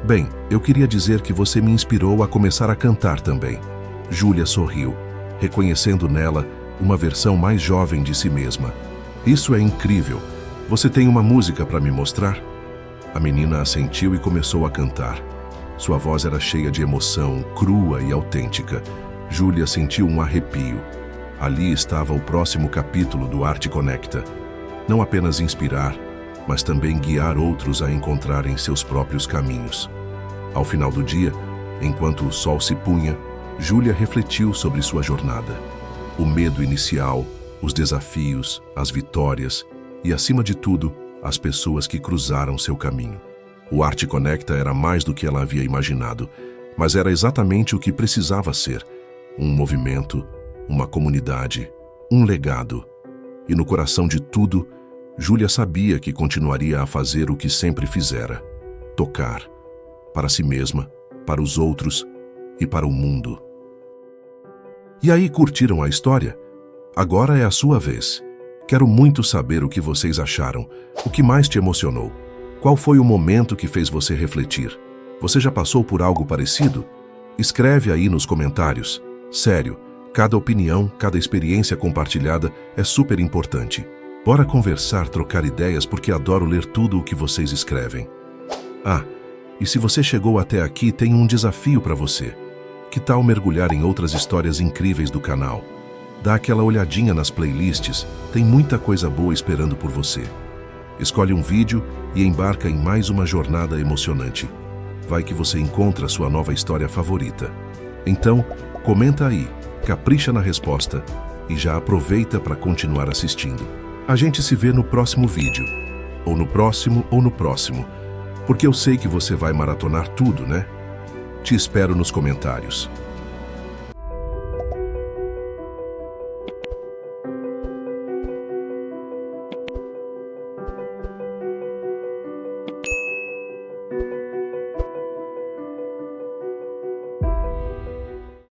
Bem, eu queria dizer que você me inspirou a começar a cantar também. Júlia sorriu, reconhecendo nela uma versão mais jovem de si mesma. Isso é incrível. Você tem uma música para me mostrar? A menina assentiu e começou a cantar. Sua voz era cheia de emoção, crua e autêntica. Júlia sentiu um arrepio. Ali estava o próximo capítulo do Arte Conecta. Não apenas inspirar, mas também guiar outros a encontrarem seus próprios caminhos. Ao final do dia, enquanto o sol se punha, Júlia refletiu sobre sua jornada. O medo inicial, os desafios, as vitórias e, acima de tudo, as pessoas que cruzaram seu caminho. O Arte Conecta era mais do que ela havia imaginado, mas era exatamente o que precisava ser: um movimento, uma comunidade, um legado. E no coração de tudo, Júlia sabia que continuaria a fazer o que sempre fizera: tocar, para si mesma, para os outros e para o mundo. E aí, curtiram a história? Agora é a sua vez. Quero muito saber o que vocês acharam. O que mais te emocionou? Qual foi o momento que fez você refletir? Você já passou por algo parecido? Escreve aí nos comentários. Sério, cada opinião, cada experiência compartilhada é super importante. Bora conversar, trocar ideias, porque adoro ler tudo o que vocês escrevem. Ah, e se você chegou até aqui, tem um desafio para você. Que tal mergulhar em outras histórias incríveis do canal? Dá aquela olhadinha nas playlists, tem muita coisa boa esperando por você. Escolhe um vídeo e embarca em mais uma jornada emocionante. Vai que você encontra a sua nova história favorita. Então, comenta aí, capricha na resposta e já aproveita para continuar assistindo. A gente se vê no próximo vídeo. Ou no próximo, porque eu sei que você vai maratonar tudo, né? Te espero nos comentários.